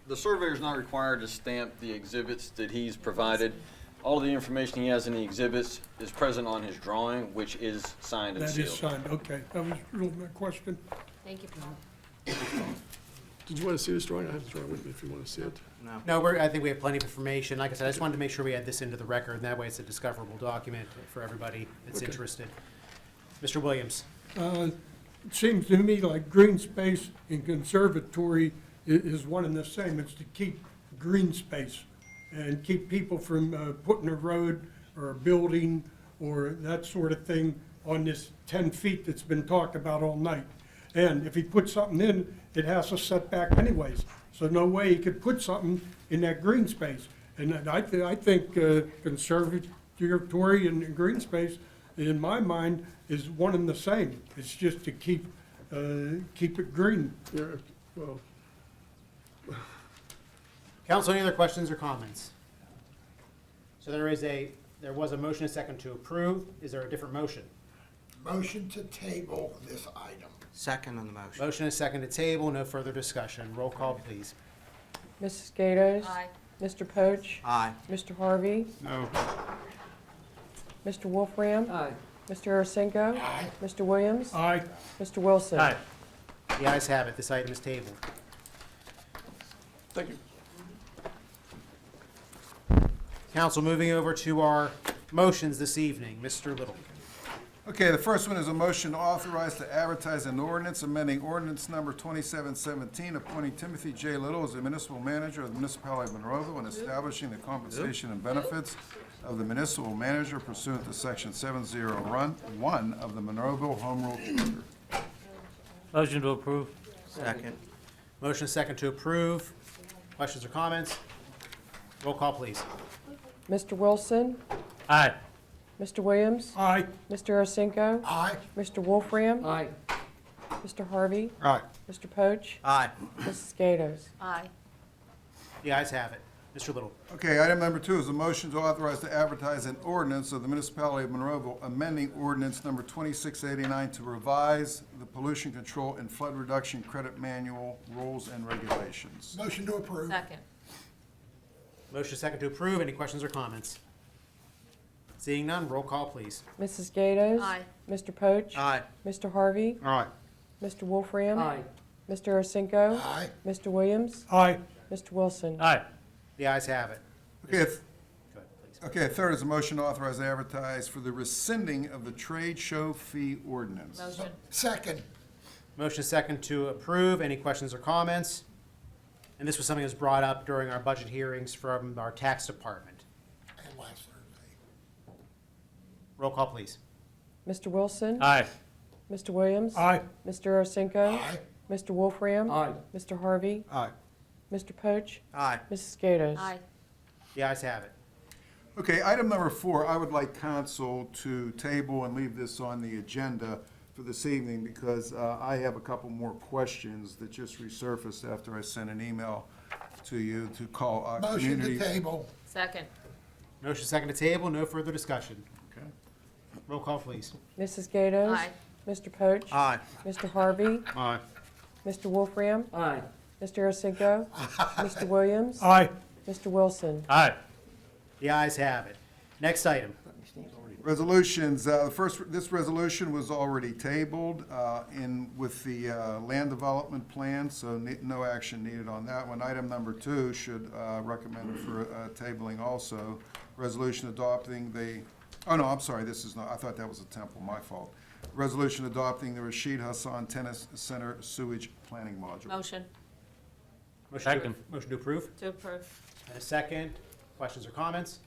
The surveyor is not required to stamp the exhibits that he's provided. All the information he has in the exhibits is present on his drawing, which is signed and That sealed. is signed, okay. That was really my question. Thank you, Paul. Did you want to see this drawing? I have the drawing with me if you want to see it. No, I think we have plenty of information. Like I said, I just wanted to make sure we had this into the record, and that way it's a discoverable document for everybody that's Okay. interested. Mr. Williams? It seems to me like green space and conservatory is one and the same. It's to keep green space and keep people from putting a road or a building or that sort of thing on this 10 feet that's been talked about all night. And if he puts something in, it has a setback anyways. So no way he could put something in that green space. And I think conservatory and green space, in my mind, is one and the same. It's just to keep it green. Yeah, well, Council, any other questions or comments? So there was a motion and second to approve. Is there a different motion? Motion to table this item. Second on the motion. Motion and second to table, no further discussion. Roll call, please. Mrs. Gatos? Aye. Mr. Poach? Aye. Mr. Harvey? No. Mr. Wolfram? Aye. Mr. Arasinko? Aye. Mr. Williams? Aye. Mr. Wilson? Aye. The ayes have it. This item is tabled. thank you. Council, moving over to our motions this evening. Mr. Little. Okay, the first one is a motion to authorize to advertise an ordinance amending ordinance number 2717, appointing Timothy J. Little as the municipal manager of the Municipality of Monroeville and establishing the compensation and benefits of the municipal manager pursuant to section 701 of the Monroeville Home Rule Charter. Motion to approve. Second. Motion second to approve. Questions or comments? Roll call, please. Mr. Wilson? Aye. Mr. Williams? Aye. Mr. Arasinko? Aye. Mr. Wolfram? Aye. Mr. Harvey? Aye. Mr. Poach? Aye. Mrs. Gatos? Aye. The ayes have it. Mr. Little. Okay, item number 2 is a motion to authorize to advertise an ordinance of the Municipality of Monroeville amending ordinance number 2689 to revise the pollution control and flood reduction credit manual rules and regulations. Motion to approve. Second. Motion second to approve. Any questions or comments? Seeing none, roll call, please. Mrs. Gatos? Aye. Mr. Poach? Aye. Mr. Harvey? Aye. Mr. Wolfram? Aye. Mr. Arasinko? Aye. Mr. Williams? Aye. Mr. Wilson? Aye. The ayes have it. Okay, Go ahead, please. okay, third is a motion to authorize and advertise for the rescinding of the trade show fee ordinance. Motion. Second. Motion second to approve. Any questions or comments? And this was something that was brought up during our budget hearings from our tax department. And last Thursday. Roll call, please. Mr. Wilson? Aye. Mr. Williams? Aye. Mr. Arasinko? Aye. Mr. Wolfram? Aye. Mr. Harvey? Aye. Mr. Poach? Aye. Mrs. Gatos? Aye. The ayes have it. Okay, item number 4, I would like council to table and leave this on the agenda for this evening because I have a couple more questions that just resurfaced after I sent an email to you to call our Motion community. to table. Second. Motion second to table. No further discussion. Okay. Roll call, please. Mrs. Gatos? Aye. Mr. Poach? Aye. Mr. Harvey? Aye. Mr. Wolfram? Aye. Mr. Arasinko? Mr. Williams? Aye. Mr. Wilson? Aye. The ayes have it. Next item. Resolutions, this resolution was already tabled with the land development plan, so no action needed on that one. Item number 2 should recommend for tabling also. Resolution adopting oh no, I'm sorry, this is not, I thought that was a Temple, my fault. Resolution adopting the Rashid Hassan Tennis Center sewage planning module. Motion. Motion to approve. To approve. And a second. Questions or comments?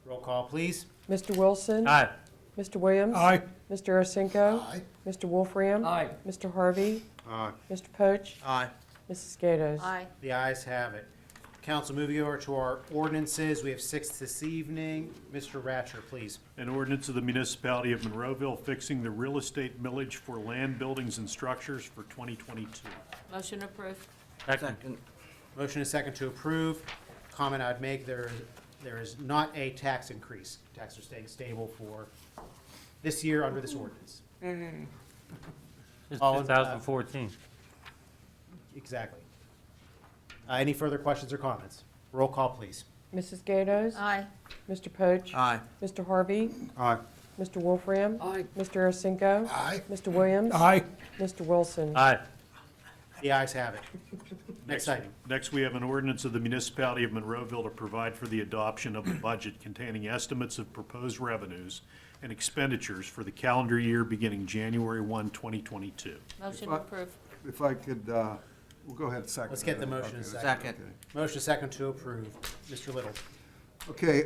Roll call, please. Mr. Wilson? Aye. Mr. Williams? Aye. Mr. Arasinko? Aye. Mr. Wolfram? Aye. Mr. Harvey? Aye. Mr. Poach? Aye. Mrs. Gatos? Aye. The ayes have it. Council, moving over to our ordinances. We have 6 this evening. Mr. Ratcher, please. An ordinance of the Municipality of Monroeville fixing the real estate millage for land, buildings, and structures for 2022. Motion approved. Second. Second. Motion is second to approve. Comment I'd make, there is not a tax increase. Taxes are staying stable for this year under this ordinance. It's All in- 2014. Exactly. Any further questions or comments? Roll call, please. Mrs. Gatos? Aye. Mr. Poach? Aye. Mr. Harvey? Aye. Mr. Wolfram? Aye. Mr. Arasinko? Aye. Mr. Williams? Aye. Mr. Wilson? Aye. The ayes have it. Next item. Next, we have an ordinance of the Municipality of Monroeville to provide for the adoption of a budget containing estimates of proposed revenues and expenditures for the calendar year beginning January 1, 2022. Motion approved. If I could We'll go ahead and second. Let's get the that. motion in a Okay. second. Second. Motion second to approve. Mr. Little. Okay,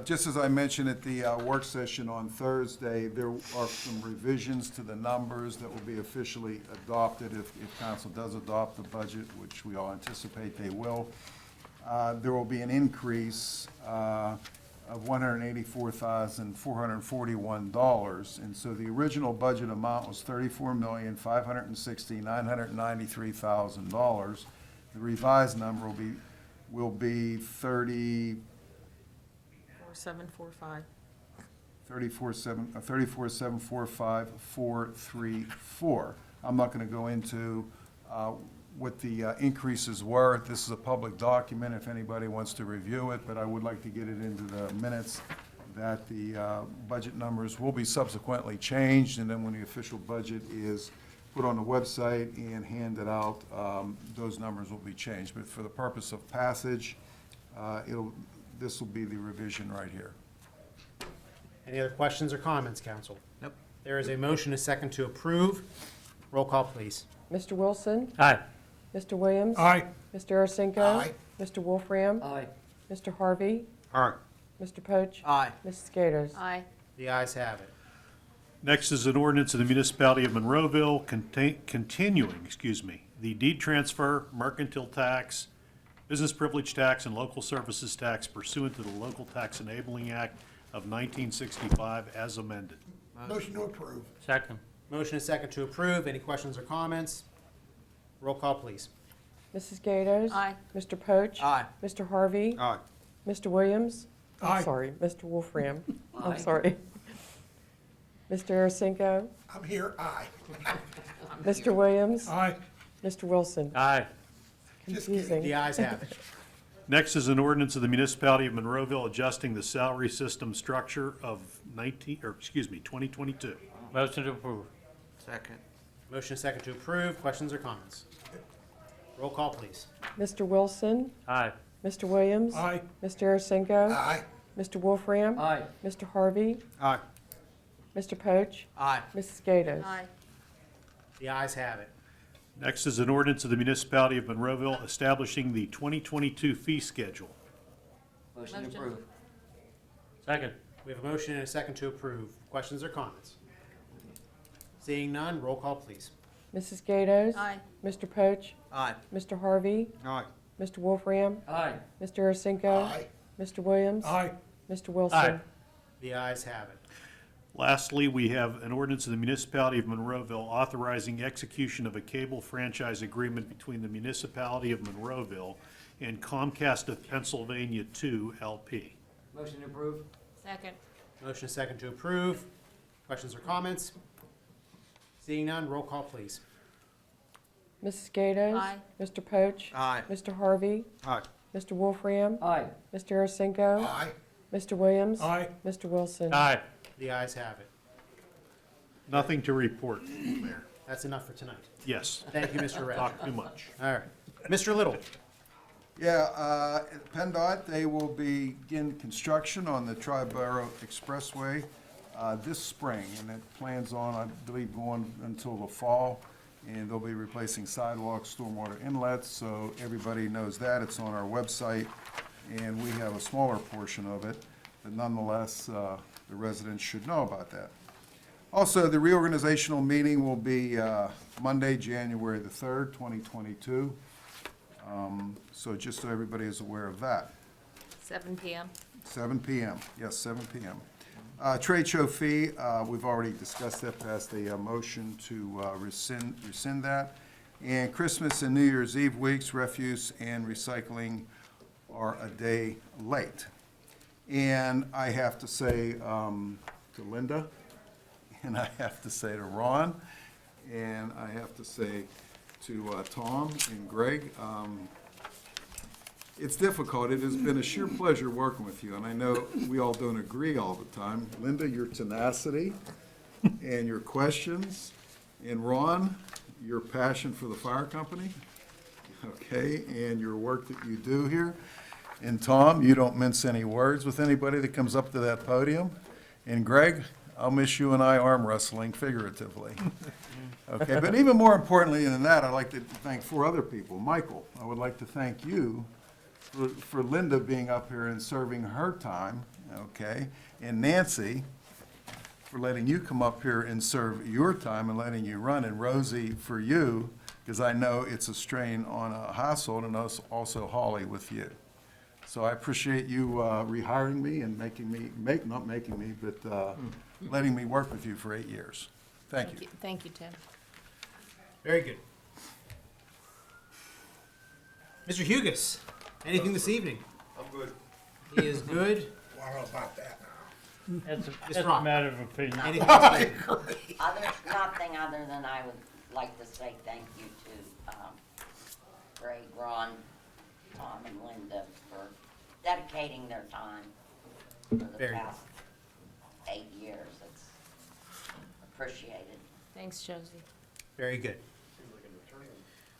just as I mentioned at the work session on Thursday, there are some revisions to the numbers that will be officially adopted if council does adopt the budget, which we all anticipate they will. There will be an increase of $184,441. And so the original budget amount was $34,560,993,000. The revised number will be 4745. 34,745,434. I'm not going to go into what the increases were. This is a public document if anybody wants to review it, but I would like to get it into the minutes that the budget numbers will be subsequently changed, and then when the official budget is put on the website and handed out, those numbers will be changed. But for the purpose of passage, this will be the revision right here. Any other questions or comments, council? Nope. There is a motion, a second to approve. Roll call, please. Mr. Wilson? Aye. Mr. Williams? Aye. Mr. Arasinko? Aye. Mr. Wolfram? Aye. Mr. Harvey? Aye. Mr. Poach? Aye. Mrs. Gators? Aye. The ayes have it. Next is an ordinance of the Municipality of Monroeville continuing, the deed transfer, mercantile tax, business privilege tax, and local services tax pursuant to the Local Tax Enabling Act of 1965 as amended. Motion to approve. Second. Motion is second to approve. Any questions or comments? Roll call, please. Mrs. Gators? Aye. Mr. Poach? Aye. Mr. Harvey? Aye. Mr. Williams? Aye. I'm sorry, Mr. Wolfram. Aye. I'm sorry. Mr. Arasinko? I'm here, aye. Mr. Williams? Aye. Mr. Wilson? Aye. Confusing. The ayes have it. Next is an ordinance of the Municipality of Monroeville adjusting the salary system structure of 2022. Motion to approve. Second. Motion is second to approve. Questions or comments? Roll call, please. Mr. Wilson? Aye. Mr. Williams? Aye. Mr. Arasinko? Aye. Mr. Wolfram? Aye. Mr. Harvey? Aye. Mr. Poach? Aye. Mrs. Gators? Aye. The ayes have it. Next is an ordinance of the Municipality of Monroeville establishing the 2022 fee schedule. Motion Motion. approved. Second. We have a motion and a second to approve. Questions or comments? Seeing none, roll call, please. Mrs. Gators? Aye. Mr. Poach? Aye. Mr. Harvey? Aye. Mr. Wolfram? Aye. Mr. Arasinko? Aye. Mr. Williams? Aye. Mr. Wilson? Aye. The ayes have it. Lastly, we have an ordinance of the Municipality of Monroeville authorizing execution of a cable franchise agreement between the Municipality of Monroeville and Comcast of Pennsylvania II LP. Motion approved. Second. Motion is second to approve. Questions or comments? Seeing none, roll call, please. Mrs. Gators? Aye. Mr. Poach? Aye. Mr. Harvey? Aye. Mr. Wolfram? Aye. Mr. Arasinko? Aye. Mr. Williams? Aye. Mr. Wilson? Aye. The ayes have it. Nothing to report, Mayor. That's enough for tonight. Yes, Thank you, Mr. Redd. talk too much. All right. Mr. Little. Yeah, PennDOT, they will begin construction on the Tri-Borough Expressway this spring, and it plans on, I believe, going until the fall, and they'll be replacing sidewalks, stormwater inlets, so everybody knows that. It's on our website, and we have a smaller portion of it, but nonetheless, the residents should know about that. Also, the reorganizational meeting will be Monday, January the 3rd, 2022. So just so everybody is aware of that. 7 PM. 7 PM, yes, 7 PM. Trade show fee, we've already discussed that, passed a motion to rescind that. And Christmas and New Year's Eve weeks, refuse and recycling are a day late. And I have to say to Linda, and I have to say to Ron, and I have to say to Tom and Greg, it's difficult. It has been a sheer pleasure working with you, and I know we all don't agree all the time. Linda, your tenacity and your questions, and Ron, your passion for the fire company, okay, and your work that you do here. And Tom, you don't mince any words with anybody that comes up to that podium. And Greg, I'll miss you and I arm wrestling figuratively. Okay, but even more importantly than that, I'd like to thank four other people. Michael, I would like to thank you for Linda being up here and serving her time, okay? And Nancy, for letting you come up here and serve your time and letting you run, and Rosie for you, because I know it's a strain on a household, and also Holly with you. So I appreciate you rehiring me and not making me, but letting me work with you for 8 years. Thank you. Thank you, Tim. Very good. Mr. Hugus, anything this evening? I'm good. He is good. Well, I don't know about that. That's a Ron. matter of opinion. Anything else? Nothing other than I would like to say thank you to Greg, Ron, Tom, and Linda for dedicating their time for the Very good. past 8 years. It's appreciated. Thanks, Josie. Very good.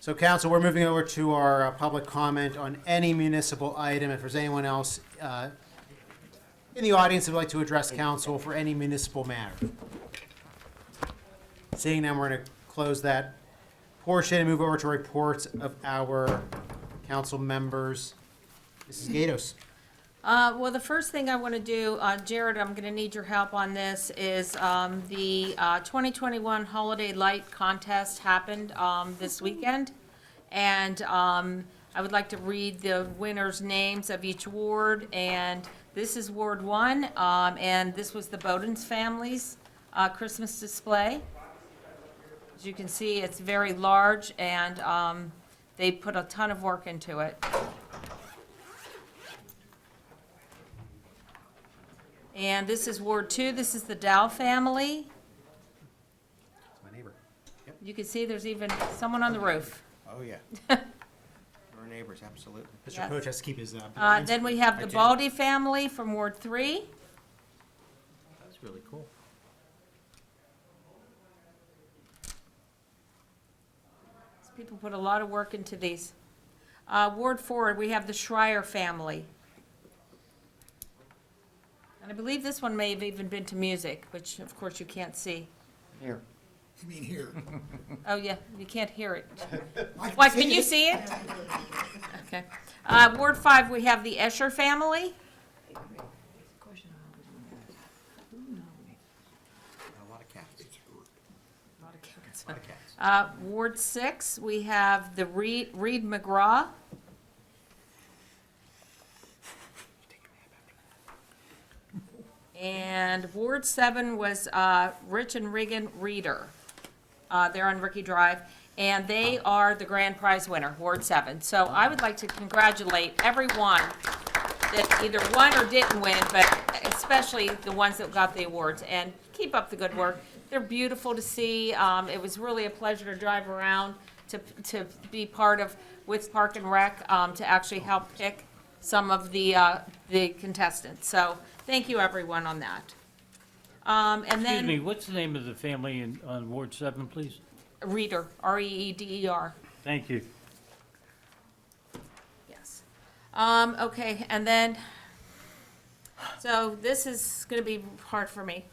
So, council, we're moving over to our public comment on any municipal item. If there's anyone else in the audience who would like to address council for any municipal matter. Seeing none, we're going to close that portion and move over to reports of our council members. Mrs. Gatos. Well, the first thing I want to do, Jared, I'm going to need your help on this, is the 2021 Holiday Light Contest happened this weekend. And I would like to read the winners' names of each ward. And this is Ward 1, and this was the Bowden's family's Christmas display. As you can see, it's very large, and they put a ton of work into it. And this is Ward 2. This is the Dow family. My neighbor. You can see there's even someone on the roof. Oh, yeah. Our neighbors, absolutely. Mr. Yes. Coach has to keep his. Then we have the I do. Baldy family from Ward 3. That's really cool. People put a lot of work into these. Ward 4, we have the Schreier family. And I believe this one may have even been to music, which of course you can't see. Here. You mean here? Oh, yeah, you can't hear it. I Why, can you see it? Okay. Ward 5, we have the Escher family. A lot of cats. Ward 6, we have the Reed McGraw. And Ward 7 was Rich and Regan Reeder. They're on Ricky Drive, and they are the grand prize winner, Ward 7. So I would like to congratulate everyone that either won or didn't win, but especially the ones that got the awards, and keep up the good work. They're beautiful to see. It was really a pleasure to drive around, to be part of, with Park and Rec, to actually help pick some of the contestants. So thank you, everyone, on that. And Excuse me, then what's the name of the family on Ward 7, please? Reeder, R-E-E-D-E-R. Thank you. Yes. Okay, and then, so this is gonna be hard for me.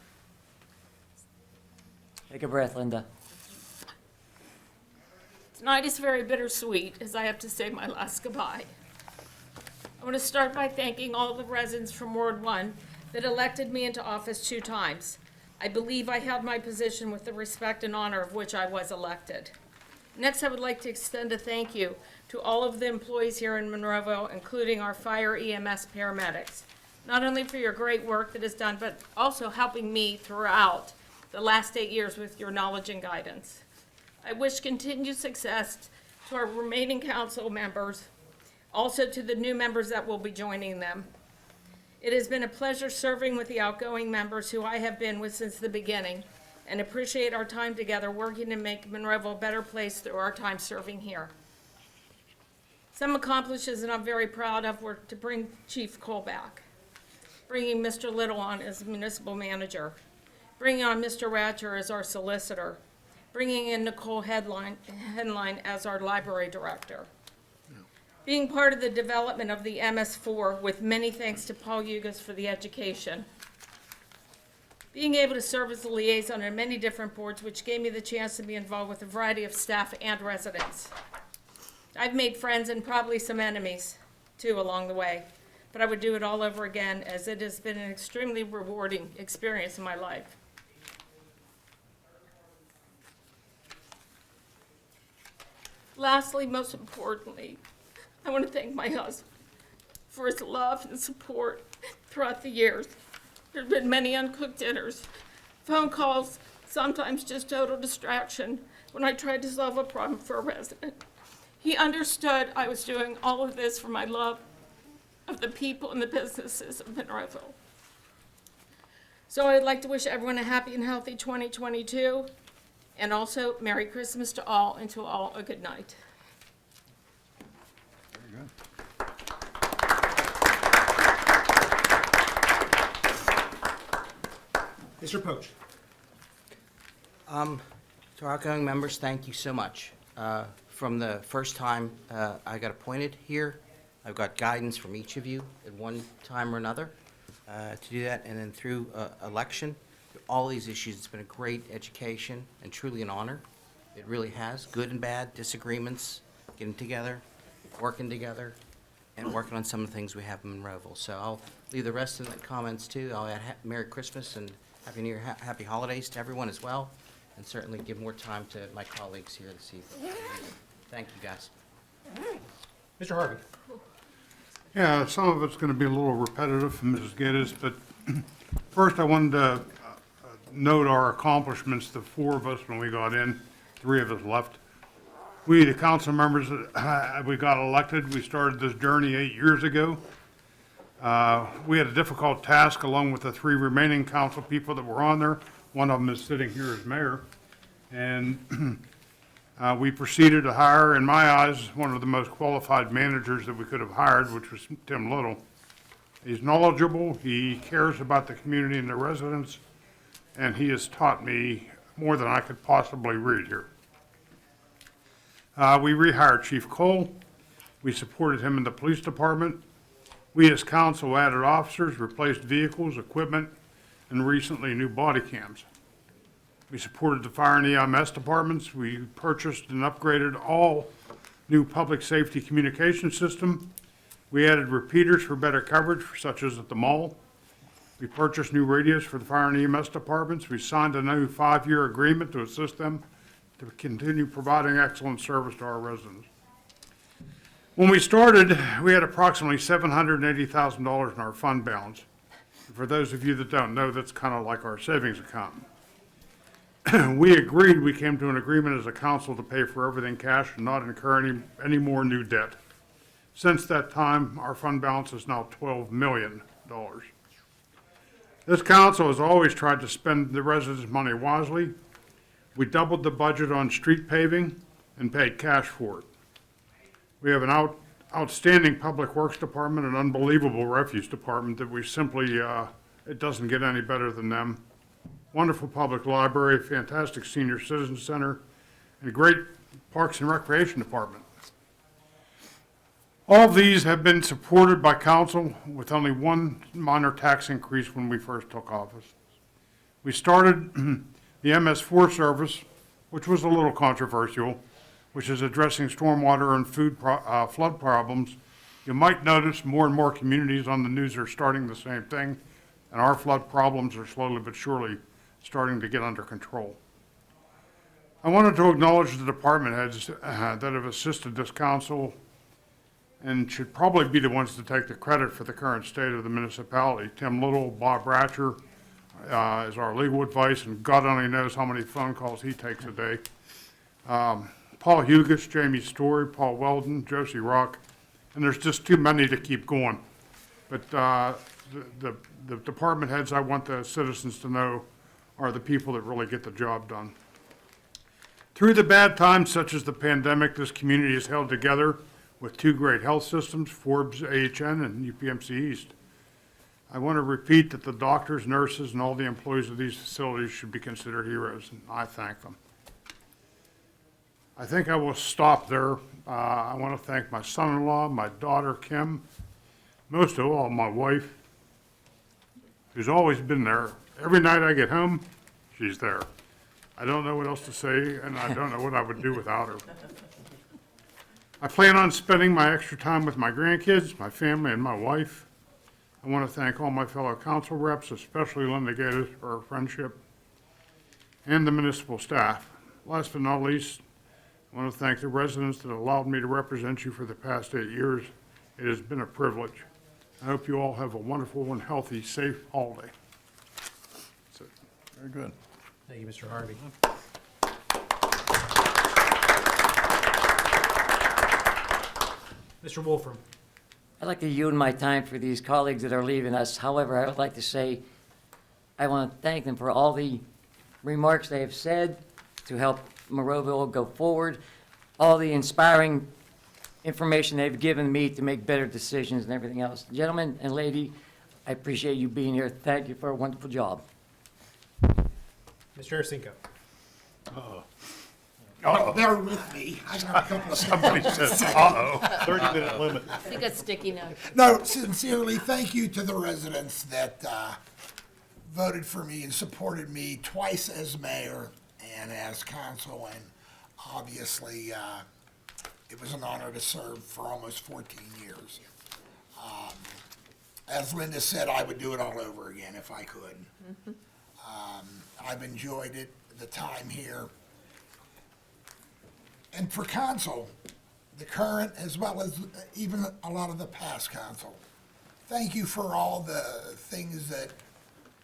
Take a breath, Linda. Tonight is very bittersweet, as I have to say my last goodbye. I want to start by thanking all the residents from Ward 1 that elected me into office 2 times. I believe I held my position with the respect and honor of which I was elected. Next, I would like to extend a thank you to all of the employees here in Monroeville, including our fire EMS paramedics, not only for your great work that is done, but also helping me throughout the last 8 years with your knowledge and guidance. I wish continued success to our remaining council members, also to the new members that will be joining them. It has been a pleasure serving with the outgoing members who I have been with since the beginning, and appreciate our time together working to make Monroeville a better place through our time serving here. Some accomplishments that I'm very proud of were to bring Chief Cole back, bringing Mr. Little on as municipal manager, bringing on Mr. Ratcher as our solicitor, bringing in Nicole Headline as our library director. Being part of the development of the MS4 with many thanks to Paul Hugas for the education. being able to serve as a liaison on many different boards, which gave me the chance to be involved with a variety of staff and residents. I've made friends and probably some enemies, too, along the way, but I would do it all over again, as it has been an extremely rewarding experience in my life. Lastly, most importantly, I want to thank my husband for his love and support throughout the years. There have been many uncooked dinners, phone calls, sometimes just total distraction when I tried to solve a problem for a resident. He understood I was doing all of this for my love of the people and the businesses of Monroeville. So I'd like to wish everyone a happy and healthy 2022, and also Merry Christmas to all, and to all a good night. Mr. Poach. To our outgoing members, thank you so much. From the first time I got appointed here, I've got guidance from each of you at one time or another to do that, and then through election, all these issues, it's been a great education and truly an honor. It really has, good and bad, disagreements, getting together, working together, and working on some of the things we have in Monroeville. So I'll leave the rest of the comments too. I'll add Merry Christmas and Happy New Year, Happy Holidays to everyone as well, and certainly give more time to my colleagues here this evening. Thank you, guys. Mr. Harvey. Yeah, some of it's going to be a little repetitive from Mrs. Geddes, but first I wanted to note our accomplishments, the four of us when we got in, three of us left. We, the council members, we got elected. We started this journey 8 years ago. We had a difficult task along with the three remaining council people that were on there. One of them is sitting here as mayor. And we proceeded to hire, in my eyes, one of the most qualified managers that we could have hired, which was Tim Little. He's knowledgeable, he cares about the community and the residents, and he has taught me more than I could possibly read here. We rehired Chief Cole. We supported him in the police department. We as council added officers, replaced vehicles, equipment, and recently new body cams. We supported the fire and EMS departments. We purchased and upgraded all new public safety communication system. We added repeaters for better coverage, such as at the mall. We purchased new radios for the fire and EMS departments. We signed a new 5-year agreement to assist them to continue providing excellent service to our residents. When we started, we had approximately $780,000 in our fund balance. For those of you that don't know, that's kind of like our savings account. We came to an agreement as a council to pay for everything cash and not incur any more new debt. Since that time, our fund balance is now $12 million. This council has always tried to spend the residents' money wisely. We doubled the budget on street paving and paid cash for it. We have an outstanding public works department, an unbelievable refuse department that we simply, it doesn't get any better than them. Wonderful public library, fantastic senior citizen center, and a great parks and recreation department. All of these have been supported by council with only one minor tax increase when we first took office. We started the MS4 service, which was a little controversial, which is addressing stormwater and flood problems. You might notice more and more communities on the news are starting the same thing, and our flood problems are slowly but surely starting to get under control. I wanted to acknowledge the department heads that have assisted this council and should probably be the ones to take the credit for the current state of the municipality. Tim Little, Bob Ratcher is our legal advice, and God only knows how many phone calls he takes a day. Paul Hugus, Jamie Story, Paul Weldon, Josie Rock, and there's just too many to keep going. But the department heads, I want the citizens to know, are the people that really get the job done. Through the bad times such as the pandemic, this community is held together with two great health systems, Forbes AHN and UPMC East. I want to repeat that the doctors, nurses, and all the employees of these facilities should be considered heroes, and I thank them. I think I will stop there. I want to thank my son-in-law, my daughter, Kim, most of all, my wife, who's always been there Every night I get home, she's there. I don't know what else to say, and I don't know what I would do without her. I plan on spending my extra time with my grandkids, my family, and my wife. I want to thank all my fellow council reps, especially Linda Gatos, for her friendship, and the municipal staff. Last but not least, I want to thank the residents that allowed me to represent you for the past 8 years. It has been a privilege. I hope you all have a wonderful and healthy, safe holiday. That's it. Very good. Thank you, Mr. Harvey. Mr. Wolfram. I'd like to yield my time for these colleagues that are leaving us. However, I would like to say, I want to thank them for all the remarks they have said to help Monroeville go forward, all the inspiring information they've given me to make better decisions and everything else. Gentlemen and lady, I appreciate you being here. Thank you for a wonderful job. Mr. Arcinko. Bear with me. I got a couple of Somebody says, uh-oh. 30-minute limit. I think it's sticky note. No, sincerely, thank you to the residents that voted for me and supported me twice as mayor and as council, and obviously, it was an honor to serve for almost 14 years. As Linda said, I would do it all over again if I could. I've enjoyed it, the time here. And for council, the current as well as even a lot of the past council, thank you for all the things that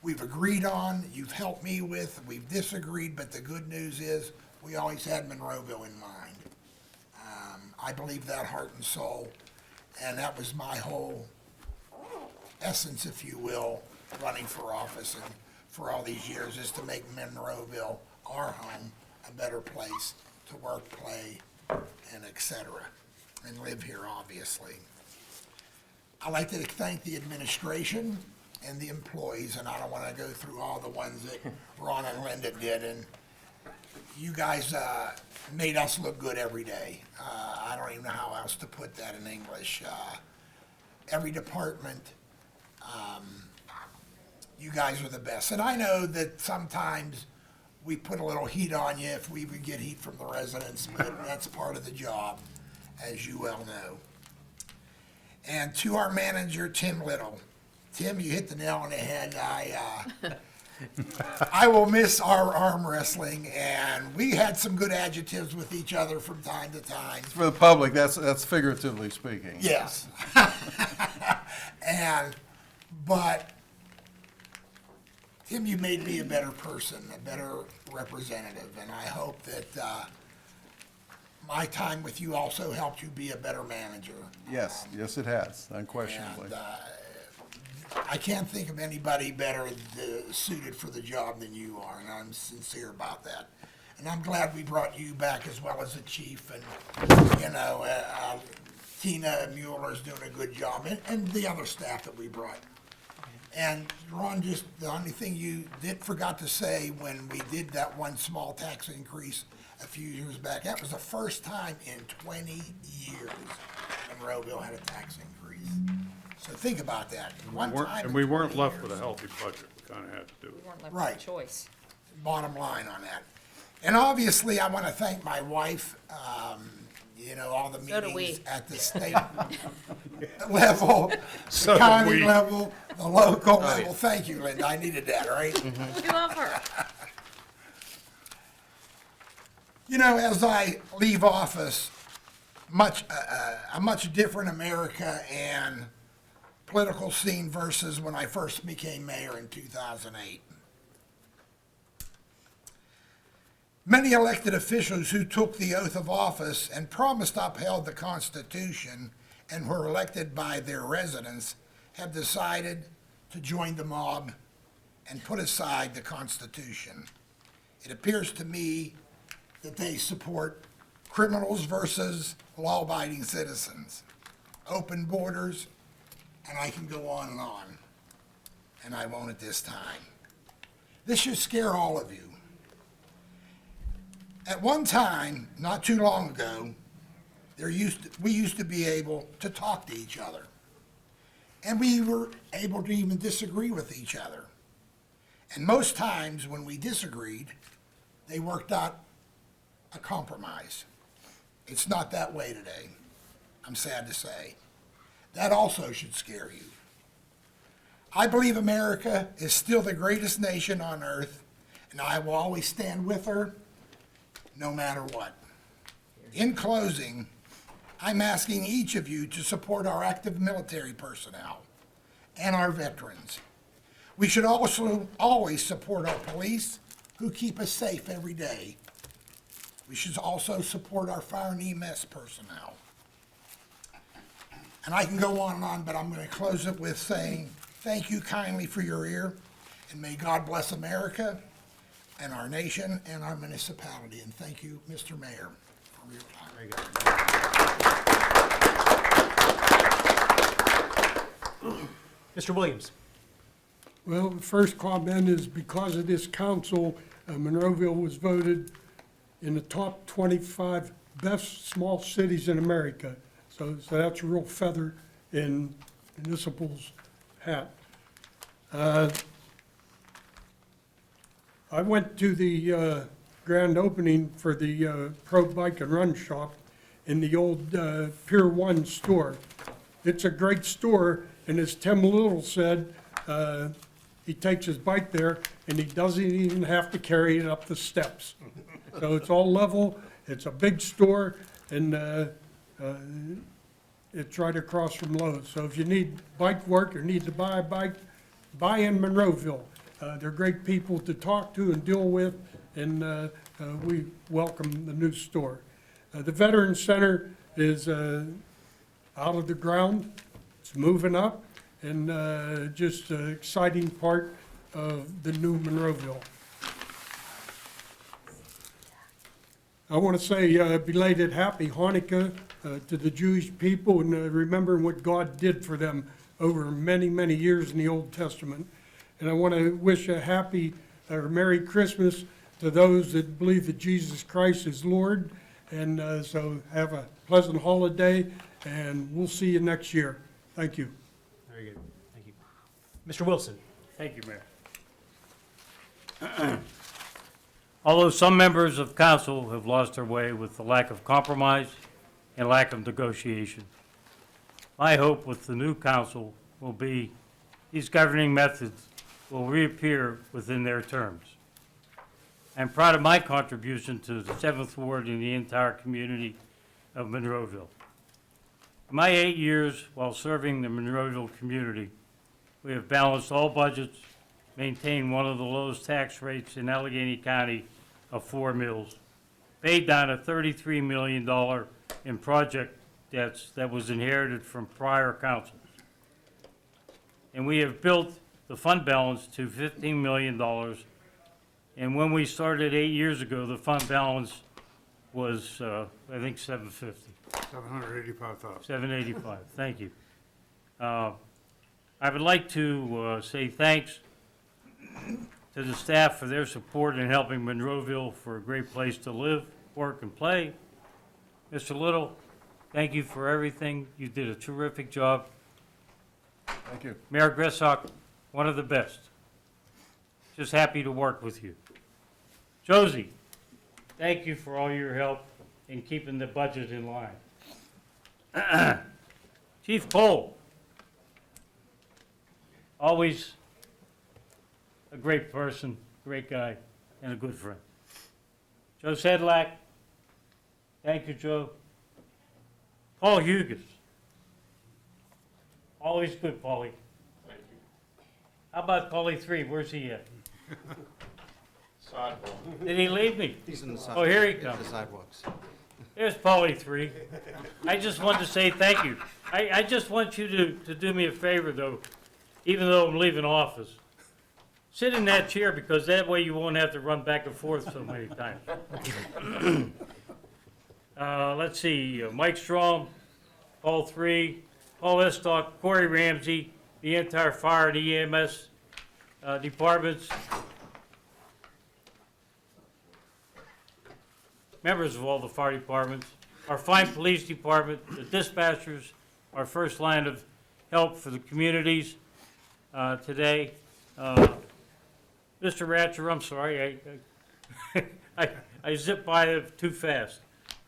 we've agreed on, you've helped me with, we've disagreed, but the good news is we always had Monroeville in mind. I believe that heart and soul, and that was my whole essence, if you will, running for office and for all these years, is to make Monroeville, our home, a better place to work, play, and et cetera, and live here, obviously. I'd like to thank the administration and the employees, and I don't want to go through all the ones that Ron and Linda did, and you guys made us look good every day. I don't even know how else to put that in English. Every department, you guys are the best. And I know that sometimes we put a little heat on you if we would get heat from the residents, but that's part of the job, as you well know. And to our manager, Tim Little. Tim, you hit the nail on the head. I will miss our arm wrestling, and we had some good adjectives with each other from time to time. For the public, that's figuratively speaking. Yes. But Tim, you made me a better person, a better representative, and I hope that my time with you also helped you be a better manager. Yes, yes, it has, unquestionably. And I can't think of anybody better suited for the job than you are, and I'm sincere about that. And I'm glad we brought you back as well as the chief, and, you know, Tina Mueller's doing a good job, and the other staff that we brought. And Ron, just the only thing you forgot to say when we did that one small tax increase a few years back, that was the first time in 20 years Monroeville had a tax increase. So think about that. One time in And we weren't 20 left with a years. healthy budget. We kind of had to do We it. weren't left Right. with a choice. Bottom line on that. And obviously, I want to thank my wife, you know, all the So do meetings we. at the state level, So the do county we. level, the local level. Thank you, Linda. I needed that, right? We love her. You know, as I leave office, a much different America and political scene versus when I first became mayor in 2008. Many elected officials who took the oath of office and promised to uphold the Constitution and were elected by their residents have decided to join the mob and put aside the Constitution. It appears to me that they support criminals versus law-abiding citizens, open borders, and I can go on, and I won't at this time. This should scare all of you. At one time, not too long ago, we used to be able to talk to each other, and we were able to even disagree with each other. And most times when we disagreed, they worked out a compromise. It's not that way today, I'm sad to say. That also should scare you. I believe America is still the greatest nation on earth, and I will always stand with her, no matter what. In closing, I'm asking each of you to support our active military personnel and our veterans. We should also always support our police, who keep us safe every day. We should also support our fire and EMS personnel. And I can go on, but I'm going to close it with saying, thank you kindly for your ear, and may God bless America and our nation and our municipality. And thank you, Mr. Mayor, for your time. Very good. Mr. Williams. Well, the first comment is because of this council, Monroeville was voted in the top 25 best small cities in America. So that's a real feather in municipal's hat. I went to the grand opening for the Pro Bike and Run Shop in the old Pier 1 store. It's a great store, and as Tim Little said, he takes his bike there and he doesn't even have to carry it up the steps. So it's all level, it's a big store, and it's right across from Lowe's. So if you need bike work or need to buy a bike, buy in Monroeville. They're great people to talk to and deal with, and we welcome the new store. The Veterans Center is out of the ground, it's moving up, and just an exciting part of the new Monroeville. I want to say belated happy Hanukkah to the Jewish people, and remembering what God did for them over many, many years in the Old Testament. And I want to wish a happy or Merry Christmas to those that believe that Jesus Christ is Lord. And so have a pleasant holiday, and we'll see you next year. Thank you. Very good. Thank you. Mr. Wilson. Thank you, Mayor. Although some members of council have lost their way with the lack of compromise and lack of negotiation, my hope with the new council will be these governing methods will reappear within their terms. I'm proud of my contribution to the 7th Ward and the entire community of Monroeville. In my 8 years while serving the Monroeville community, we have balanced all budgets, maintained one of the lowest tax rates in Allegheny County of 4 mills, paid down a $33 million in project debts that was inherited from prior councils. And we have built the fund balance to $15 million. And when we started 8 years ago, the fund balance was, I think, $750. 785,000. 785, thank you. I would like to say thanks to the staff for their support in helping Monroeville for a great place to live, work, and play. Mr. Little, thank you for everything. You did a terrific job. Thank you. Mayor Gressok, one of the best. Just happy to work with you. Josie, thank you for all your help in keeping the budget in line. Chief Cole, always a great person, great guy, and a good friend. Joe Sedlak, thank you, Joe. Paul Hugas, always good, Paulie. Thank you. How about Paulie 3? Where's he at? Sidewalk. Did he leave me? He's in the Oh, here he the comes. sidewalks. There's Paulie 3. I just wanted to say thank you. I just want you to do me a favor, though, even though I'm leaving office. Sit in that chair, because that way you won't have to run back and forth so many times. Let's see, Mike Strom, Paul 3, Paul Estock, Corey Ramsey, the entire fire and EMS departments, members of all the fire departments, our fine police department, the dispatchers, our first line of help for the communities today. Mr. Ratcher, I'm sorry, I zipped by it too fast.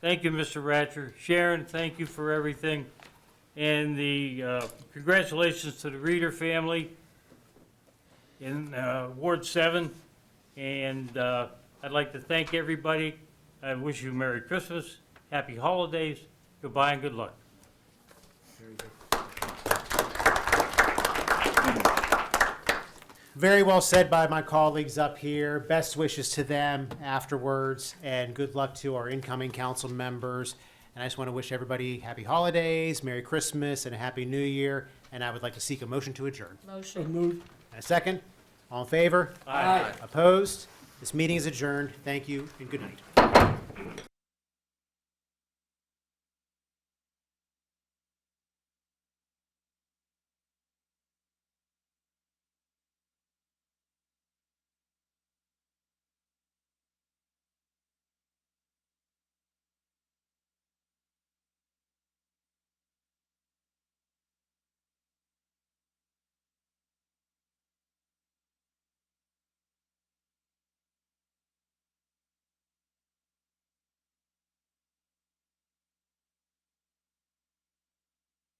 Thank you, Mr. Ratcher. Sharon, thank you for everything. And the congratulations to the Reeder family in Ward 7. And I'd like to thank everybody. I wish you a Merry Christmas, Happy Holidays, goodbye and good luck. Very well said by my colleagues up here. Best wishes to them afterwards, and good luck to our incoming council members. And I just want to wish everybody happy holidays, Merry Christmas, and a Happy New Year. And I would like to seek a motion to adjourn. Motion. Move. And a second? All in favor? Aye. Opposed? This meeting is adjourned. Thank you and good night.